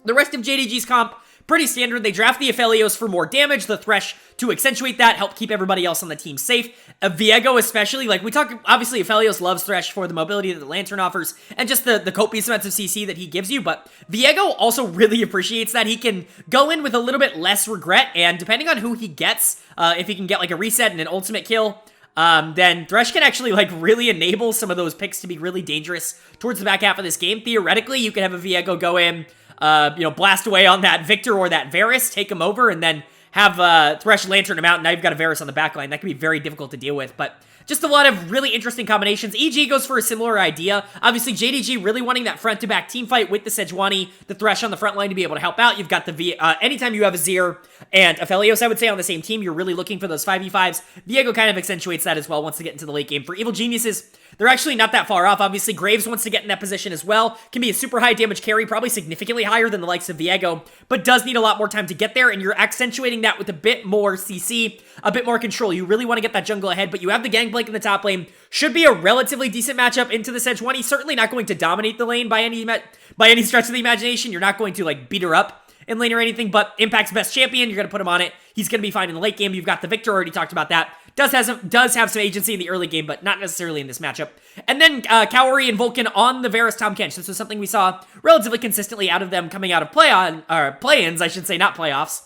the rest of JDG's comp pretty standard. They draft the Aphelios for more damage, the Thresh to accentuate that, help keep everybody else on the team safe. Viego especially, like we talk, obviously Aphelios loves Thresh for the mobility that the Lantern offers, and just the copious amounts of CC that he gives you, but Viego also really appreciates that. He can go in with a little bit less regret, and depending on who he gets, if he can get like a reset and an ultimate kill, then Thresh can actually like really enable some of those picks to be really dangerous towards the back half of this game. Theoretically, you could have a Viego go in, blast away on that Victor or that Varus, take him over, and then have Thresh Lantern him out, and now you've got a Varus on the backline. That can be very difficult to deal with, but just a lot of really interesting combinations. EG goes for a similar idea. Obviously, JDG really wanting that front-to-back team fight with the Sejuani, the Thresh on the front line to be able to help out. You've got the anytime you have Azir and Aphelios, I would say, on the same team, you're really looking for those 5v5s. Viego kind of accentuates that as well once they get into the late game. For Evil Geniuses, they're actually not that far off. Obviously, Graves wants to get in that position as well. Can be a super high damage carry, probably significantly higher than the likes of Viego, but does need a lot more time to get there, and you're accentuating that with a bit more CC, a bit more control. You really want to get that jungle ahead, but you have the Gangplank in the top lane. Should be a relatively decent matchup into the Sejuani. Certainly not going to dominate the lane by any stretch of the imagination. You're not going to like beat her up in lane or anything, but Impact's best champion, you're going to put him on it. He's going to be fine in the late game. You've got the Victor, already talked about that. Does have some agency in the early game, but not necessarily in this matchup. And then Kaori and Vulcan on the Varus Tahm Kench. This was something we saw relatively consistently out of them coming out of play-ins, I should say, not playoffs.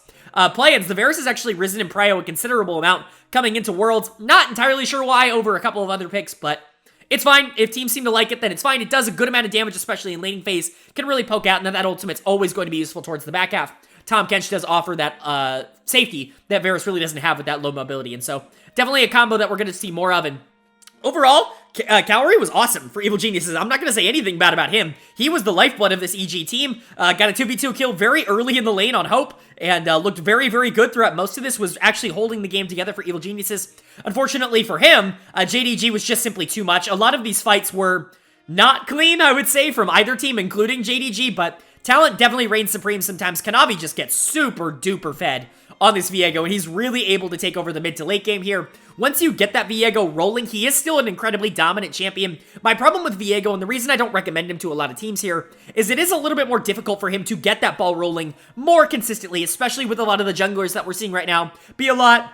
Play-ins, the Varus has actually risen in prio a considerable amount coming into Worlds. Not entirely sure why over a couple of other picks, but it's fine. If teams seem to like it, then it's fine. It does a good amount of damage, especially in laning phase. Can really poke out, and then that ultimate's always going to be useful towards the back half. Tahm Kench does offer that safety that Varus really doesn't have with that low mobility, and so definitely a combo that we're going to see more of. And overall, Kaori was awesome for Evil Geniuses. I'm not going to say anything bad about him. He was the lifeblood of this EG team. Got a 2v2 kill very early in the lane on Hope, and looked very, very good throughout most of this, was actually holding the game together for Evil Geniuses. Unfortunately for him, JDG was just simply too much. A lot of these fights were not clean, I would say, from either team, including JDG, but talent definitely reigns supreme sometimes. Kanavi just gets super duper fed on this Viego, and he's really able to take over the mid to late game here. Once you get that Viego rolling, he is still an incredibly dominant champion. My problem with Viego, and the reason I don't recommend him to a lot of teams here, is it is a little bit more difficult for him to get that ball rolling more consistently, especially with a lot of the junglers that we're seeing right now be a lot,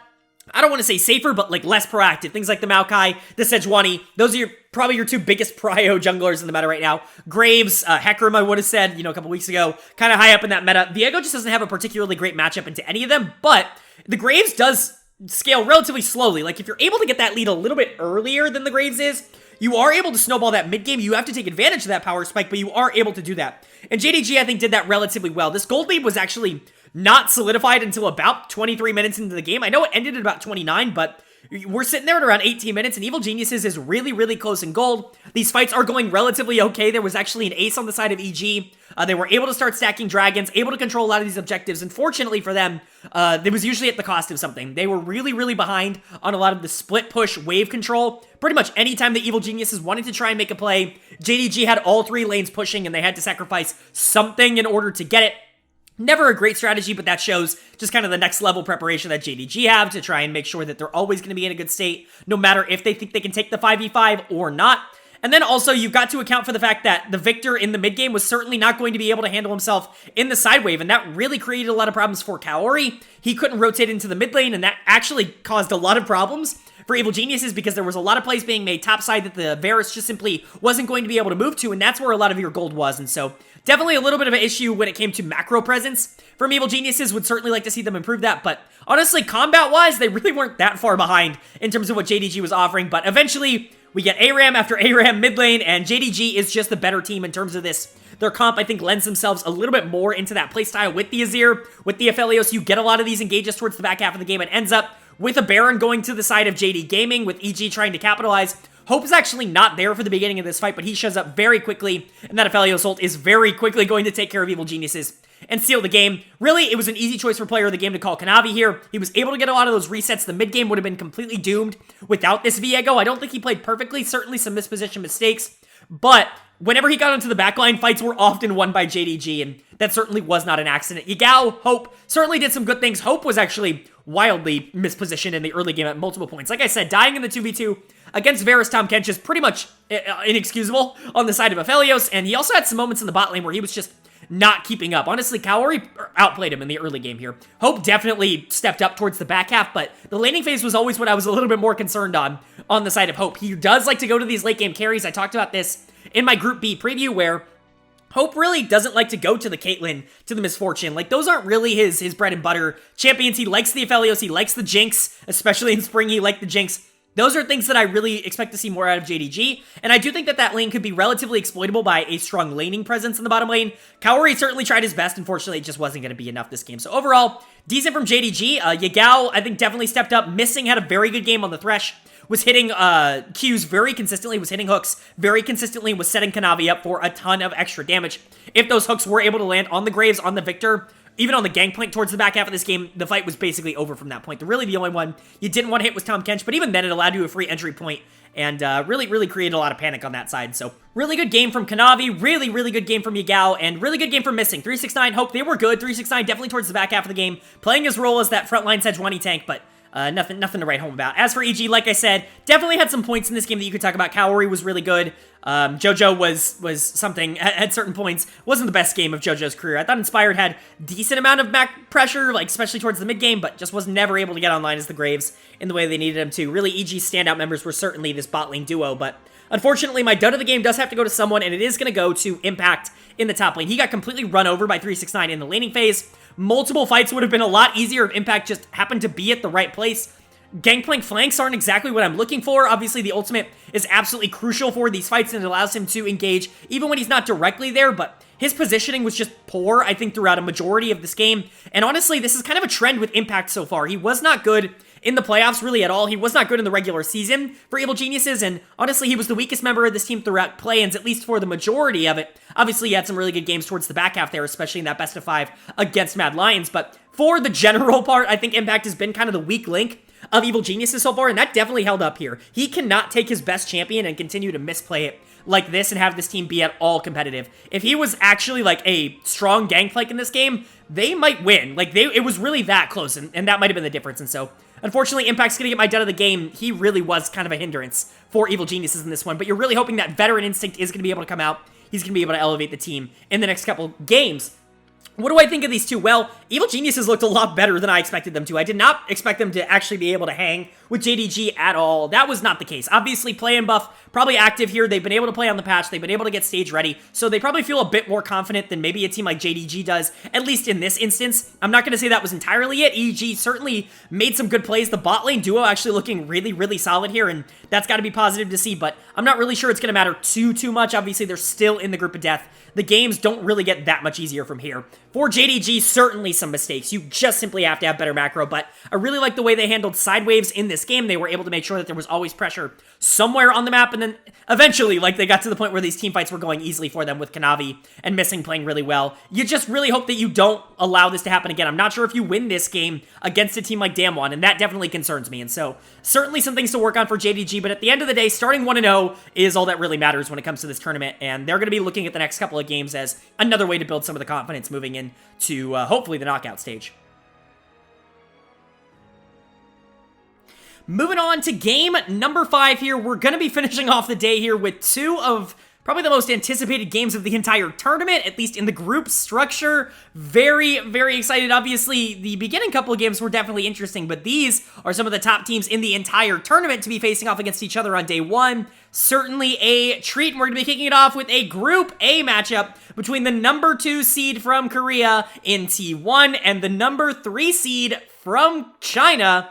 I don't want to say safer, but like less proactive. Things like the Maokai, the Sejuani, those are probably your two biggest prio junglers in the meta right now. Graves, Hecarim, I would have said, a couple weeks ago, kind of high up in that meta. Viego just doesn't have a particularly great matchup into any of them, but the Graves does scale relatively slowly. Like, if you're able to get that lead a little bit earlier than the Graves is, you are able to snowball that mid-game. You have to take advantage of that power spike, but you are able to do that. And JDG, I think, did that relatively well. This gold lead was actually not solidified until about 23 minutes into the game. I know it ended at about 29, but we're sitting there at around 18 minutes, and Evil Geniuses is really, really close in gold. These fights are going relatively okay. There was actually an ace on the side of EG. They were able to start stacking dragons, able to control a lot of these objectives. Unfortunately for them, it was usually at the cost of something. They were really, really behind on a lot of the split push wave control. Pretty much any time the Evil Geniuses wanted to try and make a play, JDG had all three lanes pushing, and they had to sacrifice something in order to get it. Never a great strategy, but that shows just kind of the next level preparation that JDG have to try and make sure that they're always going to be in a good state, no matter if they think they can take the 5v5 or not. And then also, you've got to account for the fact that the Victor in the mid game was certainly not going to be able to handle himself in the side wave, and that really created a lot of problems for Kaori. He couldn't rotate into the mid lane, and that actually caused a lot of problems for Evil Geniuses because there was a lot of plays being made topside that the Varus just simply wasn't going to be able to move to, and that's where a lot of your gold was. And so definitely a little bit of an issue when it came to macro presence from Evil Geniuses. Would certainly like to see them improve that, but honestly, combat-wise, they really weren't that far behind in terms of what JDG was offering. But eventually, we get ARAM after ARAM mid lane, and JDG is just the better team in terms of this. Their comp, I think, lends themselves a little bit more into that playstyle with the Azir, with the Aphelios. You get a lot of these engages towards the back half of the game. It ends up with a Baron going to the side of JD Gaming, with EG trying to capitalize. Hope is actually not there for the beginning of this fight, but he shows up very quickly, and that Aphelios ult is very quickly going to take care of Evil Geniuses and seal the game. Really, it was an easy choice for player of the game to call Kanavi here. He was able to get a lot of those resets. The mid game would have been completely doomed without this Viego. I don't think he played perfectly, certainly some misposition mistakes, but whenever he got into the backline, fights were often won by JDG, and that certainly was not an accident. Yagao, Hope, certainly did some good things. Hope was actually wildly mispositioned in the early game at multiple points. Like I said, dying in the 2v2 against Varus Tahm Kench is pretty much inexcusable on the side of Aphelios, and he also had some moments in the bot lane where he was just not keeping up. Honestly, Kaori outplayed him in the early game here. Hope definitely stepped up towards the back half, but the laning phase was always what I was a little bit more concerned on the side of Hope. He does like to go to these late game carries. I talked about this in my Group B preview, where Hope really doesn't like to go to the Caitlyn, to the Misfortune. Like, those aren't really his bread and butter champions. He likes the Aphelios, he likes the Jinx, especially in Spring, he liked the Jinx. Those are things that I really expect to see more out of JDG, and I do think that lane could be relatively exploitable by a strong laning presence in the bottom lane. Kaori certainly tried his best. Unfortunately, it just wasn't going to be enough this game. So overall, decent from JDG. Yagao, I think, definitely stepped up. Missing had a very good game on the Thresh. Was hitting Qs very consistently, was hitting hooks very consistently, was setting Kanavi up for a ton of extra damage. If those hooks were able to land on the Graves, on the Victor, even on the Gangplank towards the back half of this game, the fight was basically over from that point. Really, the only one you didn't want to hit was Tahm Kench, but even then, it allowed you a free entry point, and really created a lot of panic on that side. So, really good game from Kanavi, really good game from Yagao, and really good game from Missing. 369, Hope, they were good. 369 definitely towards the back half of the game, playing his role as that frontline Sejuani tank, but nothing to write home about. As for EG, like I said, definitely had some points in this game that you could talk about. Kaori was really good. JoJo was something at certain points. Wasn't the best game of JoJo's career. I thought Inspired had decent amount of back pressure, like especially towards the mid game, but just was never able to get online as the Graves in the way they needed him to. Really, EG's standout members were certainly this bot lane duo, but unfortunately, my dud of the game does have to go to someone, and it is going to go to Impact in the top lane. He got completely run over by 369 in the laning phase. Multiple fights would have been a lot easier if Impact just happened to be at the right place. Gangplank flanks aren't exactly what I'm looking for. Obviously, the ultimate is absolutely crucial for these fights, and it allows him to engage even when he's not directly there, but his positioning was just poor, I think, throughout a majority of this game. And honestly, this is kind of a trend with Impact so far. He was not good in the playoffs really at all. He was not good in the regular season for Evil Geniuses, and honestly, he was the weakest member of this team throughout play-ins, at least for the majority of it. Obviously, he had some really good games towards the back half there, especially in that best of 5 against Mad Lions, but for the general part, I think Impact has been kind of the weak link of Evil Geniuses so far, and that definitely held up here. He cannot take his best champion and continue to misplay it like this and have this team be at all competitive. If he was actually like a strong Gangplank in this game, they might win. Like, it was really that close, and that might have been the difference. And so, unfortunately, Impact's gonna get my dud of the game. He really was kind of a hindrance for Evil Geniuses in this one, but you're really hoping that Veteran Instinct is gonna be able to come out. He's gonna be able to elevate the team in the next couple games. What do I think of these two? Well, Evil Geniuses looked a lot better than I expected them to. I did not expect them to actually be able to hang with JDG at all. That was not the case. Obviously, play and buff, probably active here. They've been able to play on the patch. They've been able to get stage ready. So they probably feel a bit more confident than maybe a team like JDG does, at least in this instance. I'm not going to say that was entirely it. EG certainly made some good plays. The bot lane duo actually looking really solid here, and that's got to be positive to see, but I'm not really sure it's going to matter too much. Obviously, they're still in the group of death. The games don't really get that much easier from here. For JDG, certainly some mistakes. You just simply have to have better macro, but I really like the way they handled side waves in this game. They were able to make sure that there was always pressure somewhere on the map, and then eventually, like, they got to the point where these team fights were going easily for them with Kanavi and Missing playing really well. You just really hope that you don't allow this to happen again. I'm not sure if you win this game against a team like DAMWON, and that definitely concerns me, and so certainly some things to work on for JDG, but at the end of the day, starting 1-0 is all that really matters when it comes to this tournament, and they're going to be looking at the next couple of games as another way to build some of the confidence moving into hopefully the knockout stage. Moving on to game number 5 here, we're going to be finishing off the day here with 2 of probably the most anticipated games of the entire tournament, at least in the group structure. Very excited. Obviously, the beginning couple of games were definitely interesting, but these are some of the top teams in the entire tournament to be facing off against each other on day 1. Certainly a treat, and we're going to be kicking it off with a Group A matchup between the number 2 seed from Korea in T1 and the number 3 seed from China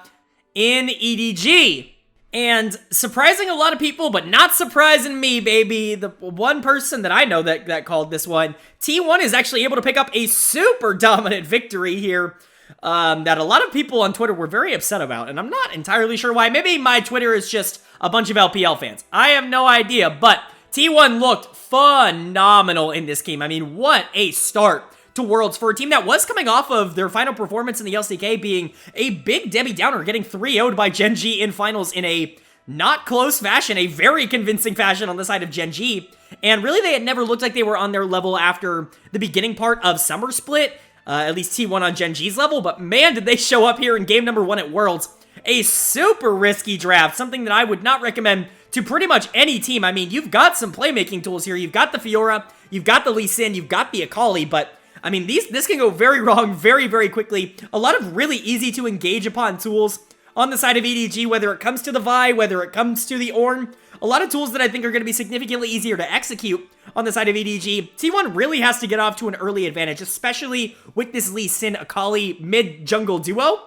in EDG. And surprising a lot of people, but not surprising me, baby. The one person that I know that called this one, T1 is actually able to pick up a super dominant victory here that a lot of people on Twitter were very upset about, and I'm not entirely sure why. Maybe my Twitter is just a bunch of LPL fans. I have no idea, but T1 looked phenomenal in this game. I mean, what a start to Worlds for a team that was coming off of their final performance in the LCK being a big Debbie Downer, getting 3-0'd by Gen.G in finals in a not close fashion, a very convincing fashion on the side of Gen.G. And really, they had never looked like they were on their level after the beginning part of Summer Split, at least T1 on Gen.G's level, but man, did they show up here in game number 1 at Worlds. A super risky draft, something that I would not recommend to pretty much any team. I mean, you've got some playmaking tools here. You've got the Fiora, you've got the Lee Sin, you've got the Akali, but I mean, this can go very wrong very, very quickly. A lot of really easy to engage upon tools on the side of EDG, whether it comes to the Vi, whether it comes to the Ornn. A lot of tools that I think are going to be significantly easier to execute on the side of EDG. T1 really has to get off to an early advantage, especially with this Lee Sin Akali mid-jungle duo,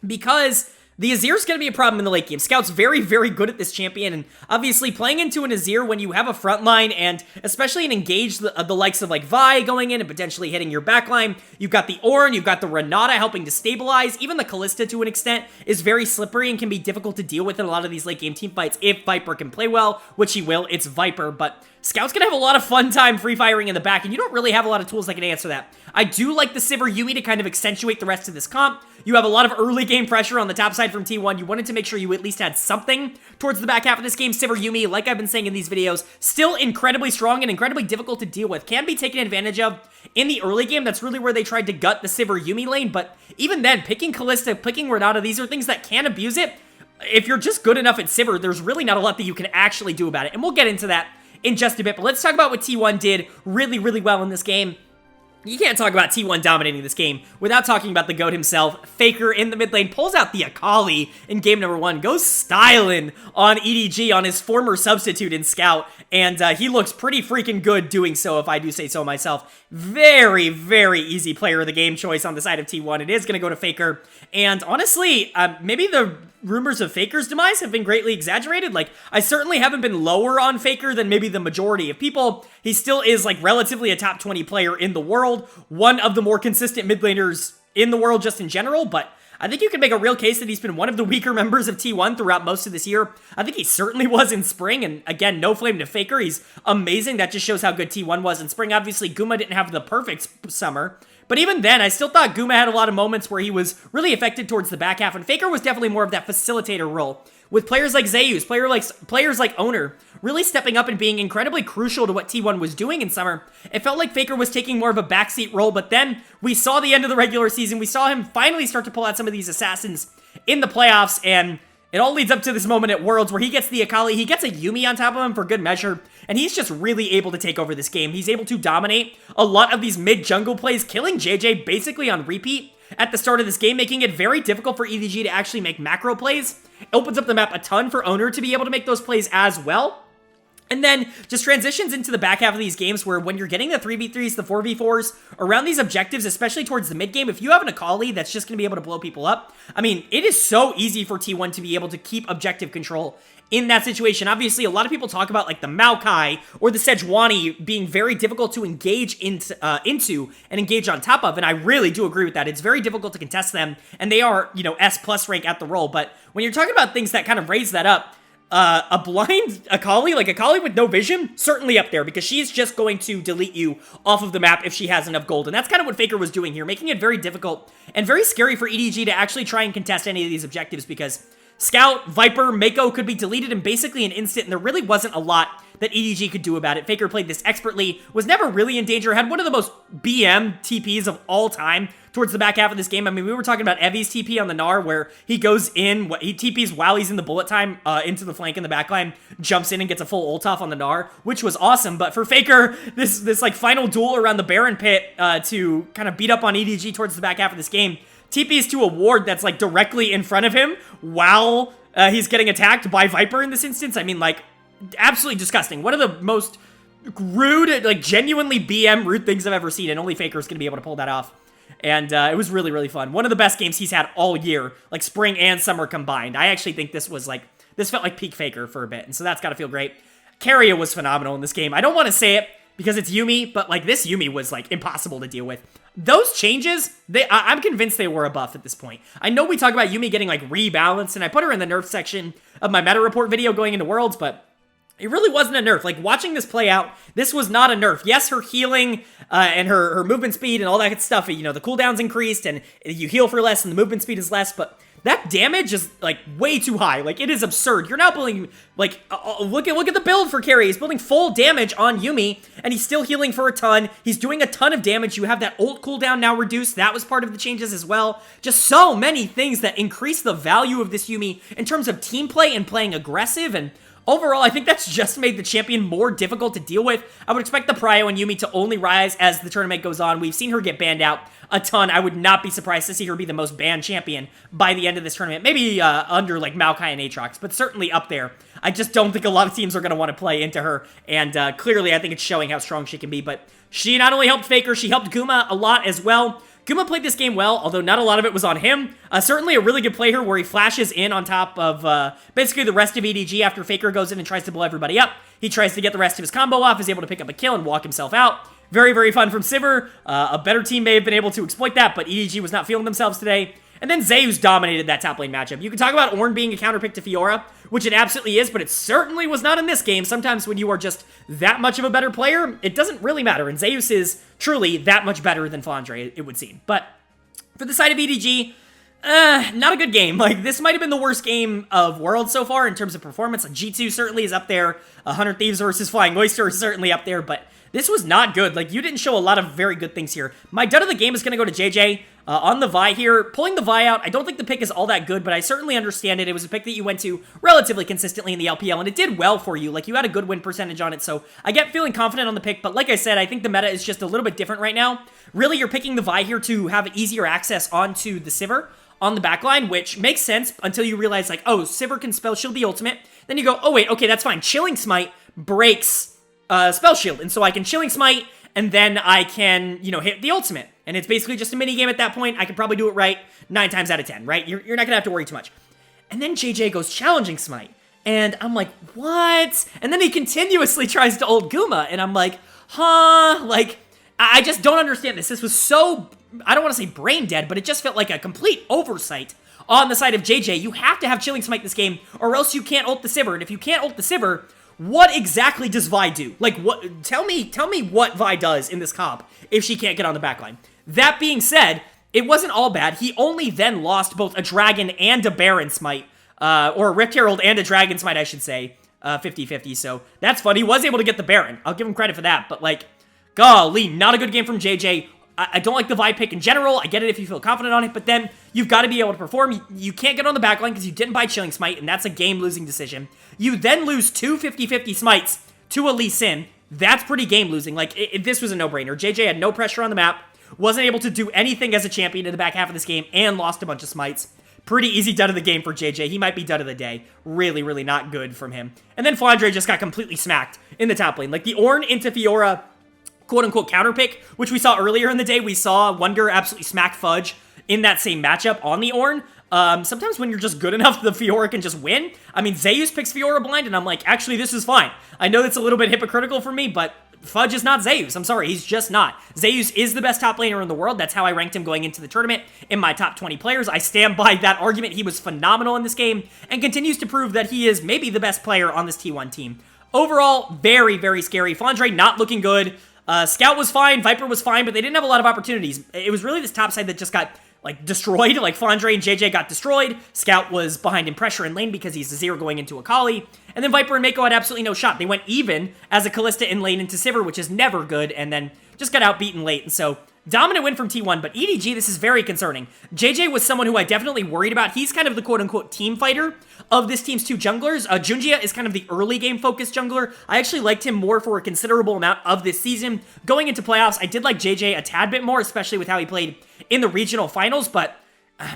because the Azir's going to be a problem in the late game. Scout's very, very good at this champion, and obviously playing into an Azir when you have a front line, and especially an engage the likes of like Vi going in and potentially hitting your back line. You've got the Ornn, you've got the Renata helping to stabilize. Even the Kalista to an extent is very slippery and can be difficult to deal with in a lot of these late game team fights if Viper can play well, which he will. It's Viper, but Scout's gonna have a lot of fun time free firing in the back, and you don't really have a lot of tools that can answer that. I do like the Sivir Yumi to kind of accentuate the rest of this comp. You have a lot of early game pressure on the top side from T1. You wanted to make sure you at least had something towards the back half of this game. Sivir Yumi, like I've been saying in these videos, still incredibly strong and incredibly difficult to deal with. Can be taken advantage of in the early game. That's really where they tried to gut the Sivir Yumi lane, but even then, picking Kalista, picking Renata, these are things that can abuse it. If you're just good enough at Sivir, there's really not a lot that you can actually do about it, and we'll get into that in just a bit, but let's talk about what T1 did really, really well in this game. You can't talk about T1 dominating this game without talking about the GOAT himself. Faker in the mid lane pulls out the Akali in game number 1, goes styling on EDG, on his former substitute in Scout, and he looks pretty freaking good doing so, if I do say so myself. Very, very easy player of the game choice on the side of T1. It is going to go to Faker, and honestly, maybe the rumors of Faker's demise have been greatly exaggerated. Like, I certainly haven't been lower on Faker than maybe the majority of people. He still is, like, relatively a top 20 player in the world, one of the more consistent mid laners in the world just in general, but I think you can make a real case that he's been one of the weaker members of T1 throughout most of this year. I think he certainly was in spring, and again, no flame to Faker. He's amazing. That just shows how good T1 was in spring. Obviously, Guma didn't have the perfect summer, but even then, I still thought Guma had a lot of moments where he was really affected towards the back half, and Faker was definitely more of that facilitator role, with players like Zeus, players like Owner, really stepping up and being incredibly crucial to what T1 was doing in summer. It felt like Faker was taking more of a backseat role, but then we saw the end of the regular season. We saw him finally start to pull out some of these assassins in the playoffs, and it all leads up to this moment at Worlds where he gets the Akali, he gets a Yumi on top of him for good measure, and he's just really able to take over this game. He's able to dominate a lot of these mid-jungle plays, killing JJ basically on repeat at the start of this game, making it very difficult for EDG to actually make macro plays. It opens up the map a ton for Owner to be able to make those plays as well. And then just transitions into the back half of these games where when you're getting the 3v3s, the 4v4s, around these objectives, especially towards the mid game, if you have an Akali that's just going to be able to blow people up, I mean, it is so easy for T1 to be able to keep objective control in that situation. Obviously, a lot of people talk about like the Maokai or the Sejuani being very difficult to engage into and engage on top of, and I really do agree with that. It's very difficult to contest them, and they are, you know, S+ rank at the role, but when you're talking about things that kind of raise that up, a blind Akali, like Akali with no vision, certainly up there, because she's just going to delete you off of the map if she has enough gold, and that's kind of what Faker was doing here, making it very difficult and very scary for EDG to actually try and contest any of these objectives, because Scout, Viper, Mako could be deleted in basically an instant, and there really wasn't a lot that EDG could do about it. Faker played this expertly, was never really in danger, had one of the most BM TPs of all time towards the back half of this game. I mean, we were talking about Evi's TP on the Gnar, where he goes in, he TPs while he's in the bullet time into the flank in the backline, jumps in and gets a full ult off on the Gnar, which was awesome. But for Faker, this like final duel around the Baron pit to kind of beat up on EDG towards the back half of this game, TPs to a ward that's like directly in front of him while he's getting attacked by Viper in this instance. I mean, like, absolutely disgusting. One of the most rude, like genuinely BM rude things I've ever seen, and only Faker's gonna be able to pull that off. And it was really, really fun. One of the best games he's had all year, like spring and summer combined. I actually think this felt like peak Faker for a bit, and so that's gotta feel great. Keria was phenomenal in this game. I don't want to say it because it's Yumi, but like this Yumi was like impossible to deal with. Those changes, I'm convinced they were a buff at this point. I know we talk about Yumi getting like rebalanced, and I put her in the nerf section of my meta report video going into Worlds, but it really wasn't a nerf. Like, watching this play out, this was not a nerf. Yes, her healing and her movement speed and all that good stuff, you know, the cooldown's increased and you heal for less and the movement speed is less, but that damage is, like, way too high. Like, it is absurd. You're now building, like, look at the build for Keria. He's building full damage on Yumi, and he's still healing for a ton. He's doing a ton of damage. You have that ult cooldown now reduced. That was part of the changes as well. Just so many things that increase the value of this Yumi in terms of team play and playing aggressive, and overall, I think that's just made the champion more difficult to deal with. I would expect the Prio and Yuumi to only rise as the tournament goes on. We've seen her get banned out a ton. I would not be surprised to see her be the most banned champion by the end of this tournament. Maybe under like Maokai and Aatrox, but certainly up there. I just don't think a lot of teams are going to want to play into her, and clearly I think it's showing how strong she can be. But she not only helped Faker, she helped Guma a lot as well. Guma played this game well, although not a lot of it was on him. Certainly a really good play here where he flashes in on top of basically the rest of EDG after Faker goes in and tries to blow everybody up. He tries to get the rest of his combo off, is able to pick up a kill and walk himself out. Very, very fun from Sivir. A better team may have been able to exploit that, but EDG was not feeling themselves today. And then Zeus dominated that top lane matchup. You can talk about Ornn being a counterpick to Fiora, which it absolutely is, but it certainly was not in this game. Sometimes when you are just that much of a better player, it doesn't really matter, and Zeus is truly that much better than Flandre, it would seem. But for the side of EDG, not a good game. Like, this might have been the worst game of Worlds so far in terms of performance. Like, G2 certainly is up there. 100 Thieves versus Flying Oyster is certainly up there, but this was not good. Like, you didn't show a lot of very good things here. My dud of the game is going to go to JJ on the Vi here. Pulling the Vi out, I don't think the pick is all that good, but I certainly understand it. It was a pick that you went to relatively consistently in the LPL, and it did well for you. Like, you had a good win percentage on it, so I get feeling confident on the pick, but like I said, I think the meta is just a little bit different right now. Really, you're picking the Vi here to have easier access onto the Sivir on the backline, which makes sense until you realize, like, oh, Sivir can spell shield the ultimate. Then you go, oh, wait, okay, that's fine. Chilling Smite breaks spell shield, and so I can Chilling Smite, and then I can, you know, hit the ultimate. And it's basically just a mini game at that point. I can probably do it right 9 times out of 10, right? You're not gonna have to worry too much. And then JJ goes Challenging Smite, and I'm like, what? And then he continuously tries to ult Guma, and I'm like, huh? Like, I just don't understand this. This was so, I don't want to say brain dead, but it just felt like a complete oversight on the side of JJ. You have to have Chilling Smite this game, or else you can't ult the Sivir. And if you can't ult the Sivir, what exactly does Vi do? Like, what? Tell me what Vi does in this comp if she can't get on the backline. That being said, it wasn't all bad. He only then lost both a Dragon and a Baron Smite, or a Rift Herald and a Dragon Smite, I should say, 50-50. So that's fun. He was able to get the Baron. I'll give him credit for that. But, like, golly, not a good game from JJ. I don't like the Vi pick in general. I get it if you feel confident on it, but then you've got to be able to perform. You can't get on the backline because you didn't buy Chilling Smite, and that's a game-losing decision. You then lose 2 50-50 smites to a Lee Sin. That's pretty game-losing. Like, this was a no-brainer. JJ had no pressure on the map, wasn't able to do anything as a champion in the back half of this game, and lost a bunch of smites. Pretty easy dud of the game for JJ. He might be dud of the day. Really, really not good from him. And then Flandre just got completely smacked in the top lane. Like, the Ornn into Fiora quote-unquote counter pick, which we saw earlier in the day. We saw Wonder absolutely smack Fudge in that same matchup on the Ornn. Sometimes when you're just good enough, the Fiora can just win. I mean, Zeus picks Fiora blind, and I'm like, actually, this is fine. I know that's a little bit hypocritical for me, but Fudge is not Zeus. I'm sorry, he's just not. Zeus is the best top laner in the world. That's how I ranked him going into the tournament in my top 20 players. I stand by that argument. He was phenomenal in this game and continues to prove that he is maybe the best player on this T1 team. Overall, very, very scary. Flandre not looking good. Scout was fine, Viper was fine, but they didn't have a lot of opportunities. It was really this top side that just got, like, destroyed. Like, Flandre and JJ got destroyed. Scout was behind in pressure in lane because he's a 0 going into a Kali. And then Viper and Mako had absolutely no shot. They went even as a Kalista in lane into Sivir, which is never good, and then just got outbeaten late. And so, dominant win from T1, but EDG, this is very concerning. JJ was someone who I definitely worried about. He's kind of the quote-unquote team fighter of this team's 2 junglers. Junjia is kind of the early game focused jungler. I actually liked him more for a considerable amount of this season. Going into playoffs, I did like JJ a tad bit more, especially with how he played in the regional finals, but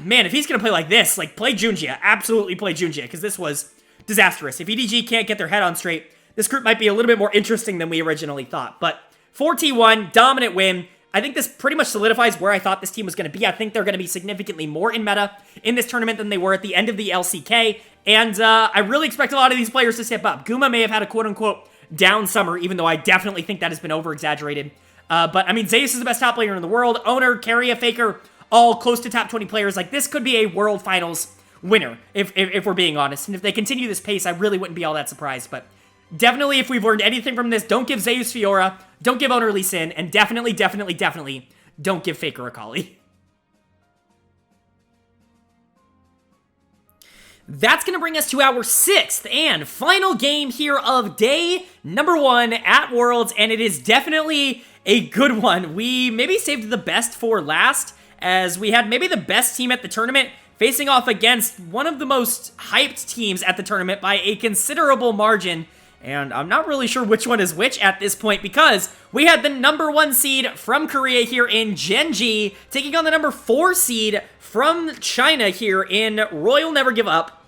man, if he's going to play like this, like, play Junjia. Absolutely play Junjia, because this was disastrous. If EDG can't get their head on straight, this group might be a little bit more interesting than we originally thought. But for T1, dominant win. I think this pretty much solidifies where I thought this team was going to be. I think they're going to be significantly more in meta in this tournament than they were at the end of the LCK, and I really expect a lot of these players to step up. Guma may have had a quote-unquote down summer, even though I definitely think that has been over-exaggerated. But, I mean, Zeus is the best top player in the world. Owner, Carrier, Faker, all close to top 20 players. Like, this could be a World Finals winner, if we're being honest. And if they continue this pace, I really wouldn't be all that surprised, but definitely, if we've learned anything from this, don't give Zeus Fiora, don't give Owner Lee Sin, and definitely don't give Faker a Kali. That's going to bring us to our 6th and final game here of day number 1 at Worlds, and it is definitely a good one. We maybe saved the best for last, as we had maybe the best team at the tournament facing off against one of the most hyped teams at the tournament by a considerable margin. And I'm not really sure which one is which at this point because we had the number 1 seed from Korea here in Gen.G taking on the number 4 seed from China here in Royal Never Give Up.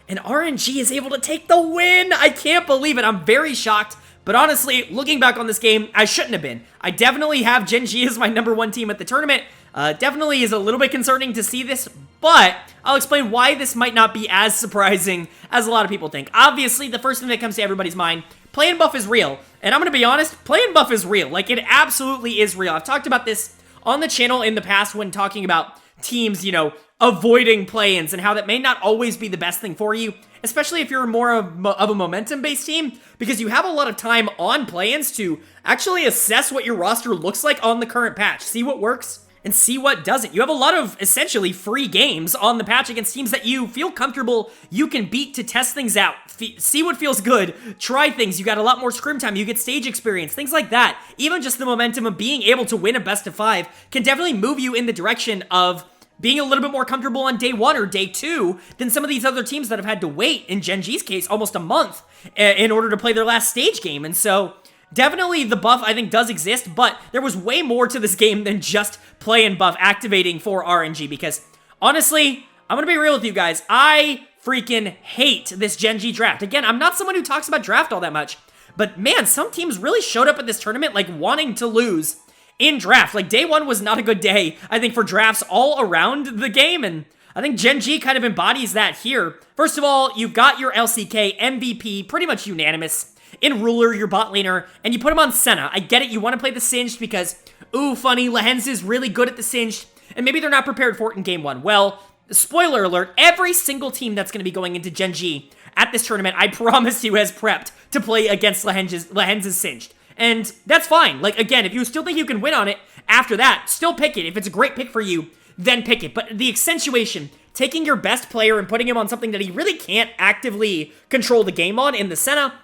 And RNG is able to take the win. I can't believe it. I'm very shocked. But honestly, looking back on this game, I shouldn't have been. I definitely have Gen.G as my number 1 team at the tournament. Definitely is a little bit concerning to see this, but I'll explain why this might not be as surprising as a lot of people think. Obviously, the first thing that comes to everybody's mind, play and buff is real. And I'm going to be honest, play and buff is real. Like, it absolutely is real. I've talked about this on the channel in the past when talking about teams, you know, avoiding play-ins and how that may not always be the best thing for you, especially if you're more of a momentum-based team, because you have a lot of time on play-ins to actually assess what your roster looks like on the current patch, see what works, and see what doesn't. You have a lot of, essentially, free games on the patch against teams that you feel comfortable you can beat to test things out, see what feels good, try things. You got a lot more scrim time, you get stage experience, things like that. Even just the momentum of being able to win a best of 5 can definitely move you in the direction of being a little bit more comfortable on day 1 or day 2 than some of these other teams that have had to wait, in Gen.G's case, almost a month in order to play their last stage game. And so definitely the buff, I think, does exist, but there was way more to this game than just play and buff activating for RNG, because honestly, I'm gonna be real with you guys, I freaking hate this Gen.G draft. Again, I'm not someone who talks about draft all that much, but man, some teams really showed up at this tournament like wanting to lose in draft. Like, day 1 was not a good day, I think, for drafts all around the game, and I think Gen.G kind of embodies that here. First of all, you've got your LCK MVP, pretty much unanimous, in Ruler, your bot laner, and you put him on Senna. I get it, you want to play the Singed because, ooh, funny, Lehens is really good at the Singed, and maybe they're not prepared for it in game 1. Well, spoiler alert, every single team that's going to be going into Gen.G at this tournament, I promise you, has prepped to play against Lehens' Singed. And that's fine. Like, again, if you still think you can win on it after that, still pick it. If it's a great pick for you, then pick it. But the accentuation, taking your best player and putting him on something that he really can't actively control the game on in the Senna,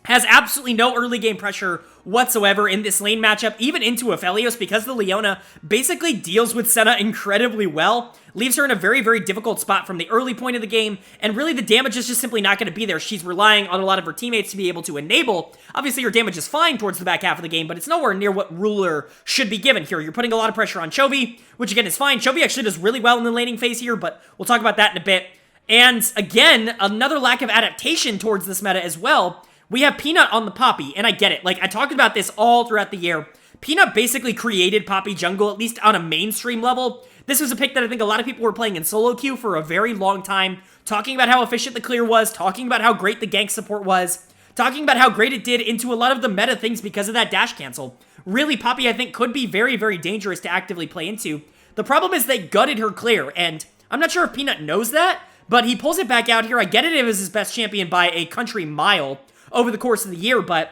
has absolutely no early game pressure whatsoever in this lane matchup, even into Aphelios, because the Leona basically deals with Senna incredibly well, leaves her in a very, very difficult spot from the early point of the game, and really the damage is just simply not going to be there. She's relying on a lot of her teammates to be able to enable. Obviously, her damage is fine towards the back half of the game, but it's nowhere near what Ruler should be given here. You're putting a lot of pressure on Chovy, which again is fine. Chovy actually does really well in the laning phase here, but we'll talk about that in a bit. And again, another lack of adaptation towards this meta as well. We have Peanut on the Poppy, and I get it. Like, I talked about this all throughout the year. Peanut basically created Poppy jungle, at least on a mainstream level. This was a pick that I think a lot of people were playing in solo queue for a very long time, talking about how efficient the clear was, talking about how great the gank support was, talking about how great it did into a lot of the meta things because of that dash cancel. Really, Poppy, I think, could be very, very dangerous to actively play into. The problem is they gutted her clear, and I'm not sure if Peanut knows that, but he pulls it back out here. I get it, it was his best champion by a country mile over the course of the year, but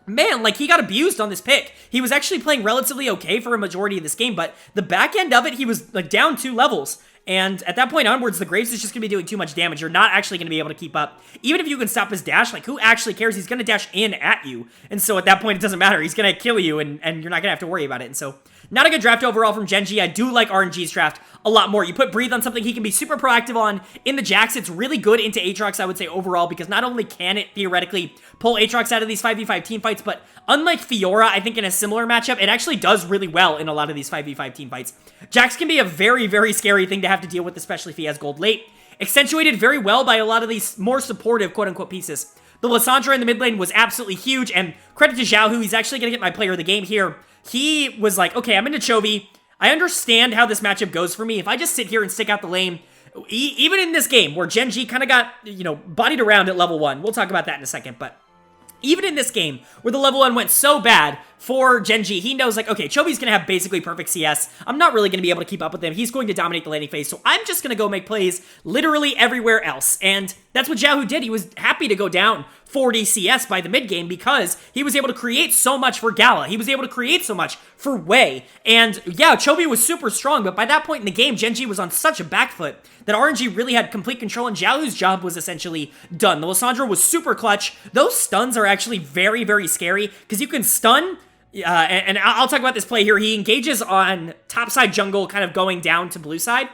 man, like, he got abused on this pick. He was actually playing relatively okay for a majority of this game, but the back end of it, he was like down 2 levels. And at that point onwards, the Graves is just going to be doing too much damage. You're not actually going to be able to keep up. Even if you can stop his dash, like, who actually cares? He's going to dash in at you. And so at that point, it doesn't matter. He's going to kill you, and you're not going to have to worry about it. And so, not a good draft overall from Gen.G. I do like RNG's draft a lot more. You put Breathe on something he can be super proactive on in the Jax. It's really good into Aatrox, I would say, overall, because not only can it theoretically pull Aatrox out of these 5v5 teamfights, but unlike Fiora, I think in a similar matchup, it actually does really well in a lot of these 5v5 teamfights. Jax can be a very, very scary thing to have to deal with, especially if he has gold late. Accentuated very well by a lot of these more supportive, quote-unquote, pieces. The Lissandra in the mid lane was absolutely huge, and credit to Zhao, who he's actually going to get my player of the game here. He was like, okay, I'm into Chovy. I understand how this matchup goes for me. If I just sit here and stick out the lane, even in this game where Gen.G kind of got, you know, bodied around at level 1. We'll talk about that in a second, but even in this game where the level 1 went so bad for Gen.G, he knows, like, okay, Chovy's going to have basically perfect CS. I'm not really going to be able to keep up with him. He's going to dominate the laning phase, so I'm just going to go make plays literally everywhere else. And that's what Zhao did. He was happy to go down 40 CS by the mid game because he was able to create so much for Gala. He was able to create so much for Wei. And yeah, Chovy was super strong, but by that point in the game, Gen.G was on such a back foot that RNG really had complete control, and Zhao's job was essentially done. The Lissandra was super clutch. Those stuns are actually very, very scary because you can stun. And I'll talk about this play here. He engages on top side jungle, kind of going down to blue side.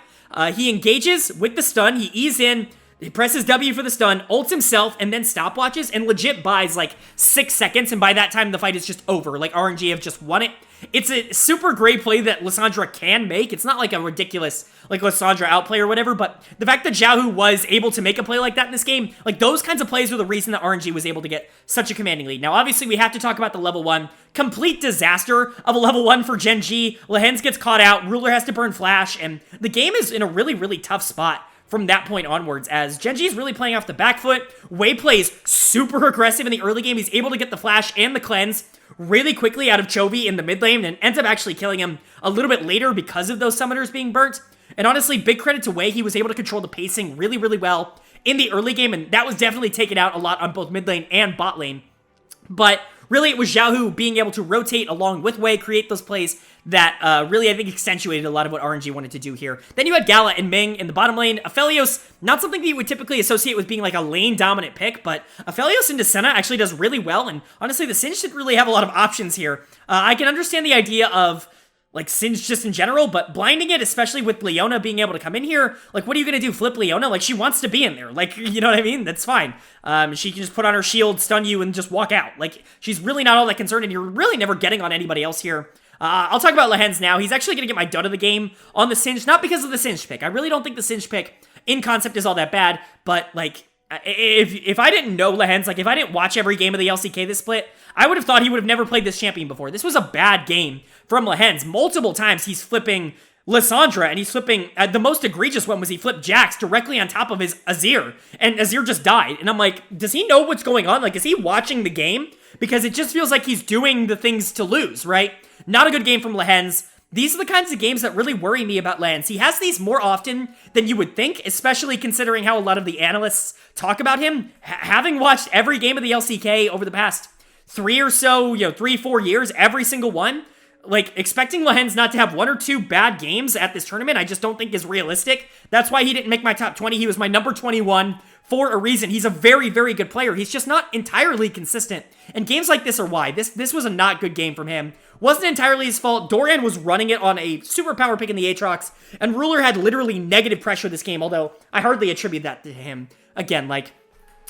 He engages with the stun, he E's in, he presses W for the stun, ults himself, and then stopwatches, and legit buys like 6 seconds, and by that time the fight is just over. Like, RNG have just won it. It's a super great play that Lissandra can make. It's not like a ridiculous, like, Lissandra outplay or whatever, but the fact that Xiaohu was able to make a play like that in this game, like, those kinds of plays were the reason that RNG was able to get such a commanding lead. Now, obviously, we have to talk about the level 1. Complete disaster of a level 1 for Gen.G. Lehens gets caught out, Ruler has to burn Flash, and the game is in a really, really tough spot from that point onwards, as Gen.G is really playing off the back foot. Wei plays super aggressive in the early game. He's able to get the Flash and the Cleanse really quickly out of Chovy in the mid lane, and ends up actually killing him a little bit later because of those summoners being burnt. And honestly, big credit to Wei. He was able to control the pacing really, really well in the early game, and that was definitely taken out a lot on both mid lane and bot lane. But really, it was Xiaohu being able to rotate along with Wei, create those plays that really, I think, accentuated a lot of what RNG wanted to do here. Then you had Gala and Ming in the bottom lane. Aphelios, not something that you would typically associate with being like a lane-dominant pick, but Aphelios into Senna actually does really well, and honestly, the Singed didn't really have a lot of options here. I can understand the idea of like Singed just in general, but blinding it, especially with Leona being able to come in here, like, what are you going to do, flip Leona? Like, she wants to be in there, like, you know what I mean? That's fine. She can just put on her shield, stun you, and just walk out. Like, she's really not all that concerned, and you're really never getting on anybody else here. I'll talk about Lehens now. He's actually going to get my dud of the game on the Singed, not because of the Singed pick. I really don't think the Singed pick in concept is all that bad, but, like, if I didn't know Lehens, like, if I didn't watch every game of the LCK this split, I would have thought he would have never played this champion before. This was a bad game from Lehens. Multiple times he's flipping Lissandra, and he's flipping, the most egregious one was he flipped Jax directly on top of his Azir, and Azir just died. And I'm like, does he know what's going on? Like, is he watching the game? Because it just feels like he's doing the things to lose, right? Not a good game from Lehens. These are the kinds of games that really worry me about Lehens. He has these more often than you would think, especially considering how a lot of the analysts talk about him. Having watched every game of the LCK over the past 3 or so, 3-4 years, every single one, like, expecting Lehens not to have 1 or 2 bad games at this tournament, I just don't think is realistic. That's why he didn't make my top 20. He was my number 21 for a reason. He's a very, very good player. He's just not entirely consistent. And games like this are why. This was a not good game from him. Wasn't entirely his fault. Dorian was running it on a super power pick in the Aatrox, and Ruler had literally negative pressure this game, although I hardly attribute that to him. Again, like,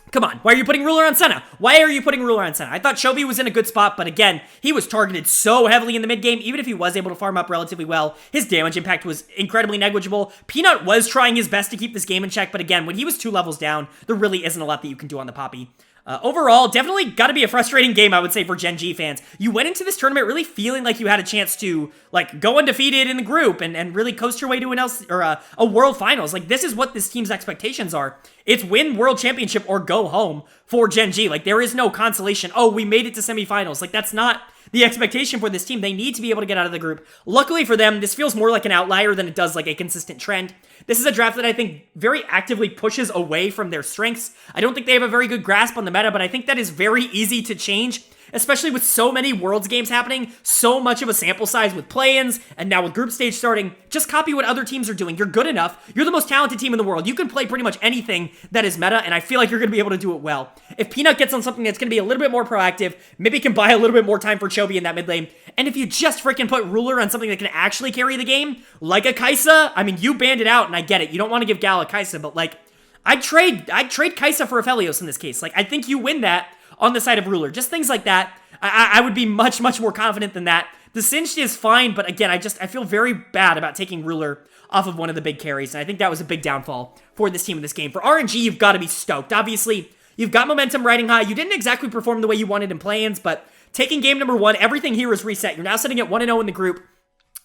come on, why are you putting Ruler on Senna? Why are you putting Ruler on Senna? I thought Chovy was in a good spot, but again, he was targeted so heavily in the mid game. Even if he was able to farm up relatively well, his damage impact was incredibly negligible. Peanut was trying his best to keep this game in check, but again, when he was 2 levels down, there really isn't a lot that you can do on the Poppy. Overall, definitely got to be a frustrating game, I would say, for Gen.G fans. You went into this tournament really feeling like you had a chance to, like, go undefeated in the group and really coast your way to a World Finals. Like, this is what this team's expectations are. It's win World Championship or go home for Gen.G. Like, there is no consolation. Oh, we made it to semifinals. Like, that's not the expectation for this team. They need to be able to get out of the group. Luckily for them, this feels more like an outlier than it does like a consistent trend. This is a draft that I think very actively pushes away from their strengths. I don't think they have a very good grasp on the meta, but I think that is very easy to change, especially with so many Worlds games happening, so much of a sample size with play-ins, and now with group stage starting. Just copy what other teams are doing. You're good enough. You're the most talented team in the world. You can play pretty much anything that is meta, and I feel like you're going to be able to do it well. If Peanut gets on something that's going to be a little bit more proactive, maybe can buy a little bit more time for Chovy in that mid lane, and if you just freaking put Ruler on something that can actually carry the game, like a Kai'Sa, I mean, you banned it out, and I get it. You don't want to give Gala Kai'Sa, but like, I'd trade Kai'Sa for Aphelios in this case. Like, I think you win that on the side of Ruler. Just things like that. I would be much, much more confident than that. The Singed is fine, but again, I feel very bad about taking Ruler off of one of the big carries, and I think that was a big downfall for this team in this game. For RNG, you've got to be stoked. Obviously, you've got momentum riding high. You didn't exactly perform the way you wanted in play-ins, but taking game number 1, everything here is reset. You're now sitting at 1-0 in the group.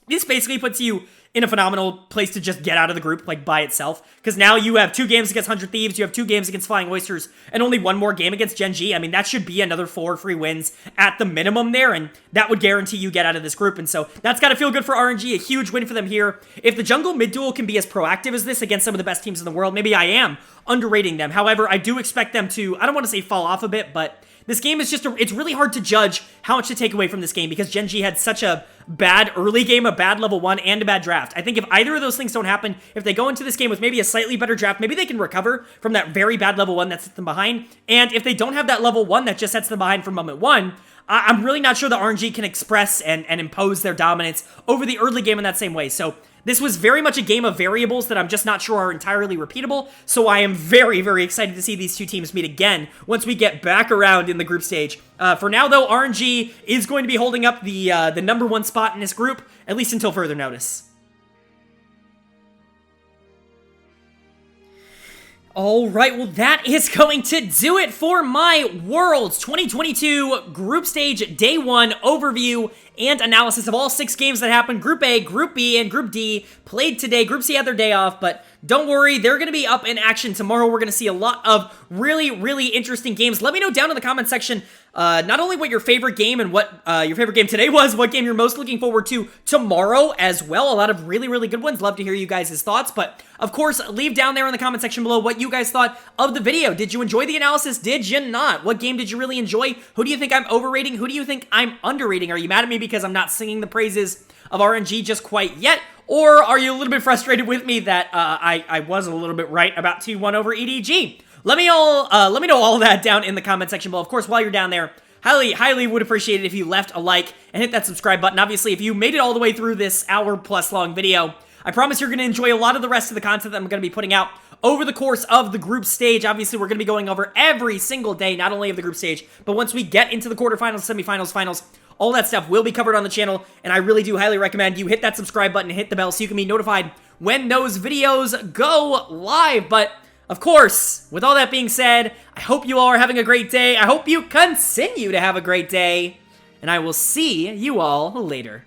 This basically puts you in a phenomenal place to just get out of the group, like, by itself. Because now you have 2 games against 100 Thieves, you have 2 games against Flying Oysters, and only 1 more game against Gen.G. I mean, that should be another 4 free wins at the minimum there, and that would guarantee you get out of this group. And so that's got to feel good for RNG, a huge win for them here. If the jungle mid duel can be as proactive as this against some of the best teams in the world, maybe I am underrating them. However, I do expect them to, I don't want to say fall off a bit, but this game is just, it's really hard to judge how much to take away from this game because Gen.G had such a bad early game, a bad level 1, and a bad draft. I think if either of those things don't happen, if they go into this game with maybe a slightly better draft, maybe they can recover from that very bad level 1 that sets them behind. And if they don't have that level 1 that just sets them behind from moment 1, I'm really not sure that RNG can express and impose their dominance over the early game in that same way. So This was very much a game of variables that I'm just not sure are entirely repeatable, so I am very, very excited to see these two teams meet again once we get back around in the group stage. For now, though, RNG is going to be holding up the #1 spot in this group, at least until further notice. Alright, well that is going to do it for my Worlds 2022 Group Stage Day 1 overview and analysis of all 6 games that happened. Group A, Group B, and Group D played today. Group C had their day off, but don't worry, they're going to be up in action tomorrow. We're going to see a lot of really, really interesting games. Let me know down in the comment section not only what your favorite game and what your favorite game today was, what game you're most looking forward to tomorrow as well. A lot of really, really good ones. Love to hear you guys' thoughts, but of course, leave down there in the comment section below what you guys thought of the video. Did you enjoy the analysis? Did you not? What game did you really enjoy? Who do you think I'm overrating? Who do you think I'm underrating? Are you mad at me because I'm not singing the praises of RNG just quite yet? Or are you a little bit frustrated with me that I was a little bit right about 2-1 over EDG? Let me know all that down in the comment section below. Of course, while you're down there, highly would appreciate it if you left a like and hit that subscribe button. Obviously, if you made it all the way through this hour-plus long video, I promise you're going to enjoy a lot of the rest of the content that I'm going to be putting out over the course of the group stage. Obviously, we're going to be going over every single day, not only of the group stage, but once we get into the quarterfinals, semifinals, finals, all that stuff will be covered on the channel, and I really do highly recommend you hit that subscribe button and hit the bell so you can be notified when those videos go live. But, of course, with all that being said, I hope you all are having a great day. I hope you continue to have a great day, and I will see you all later.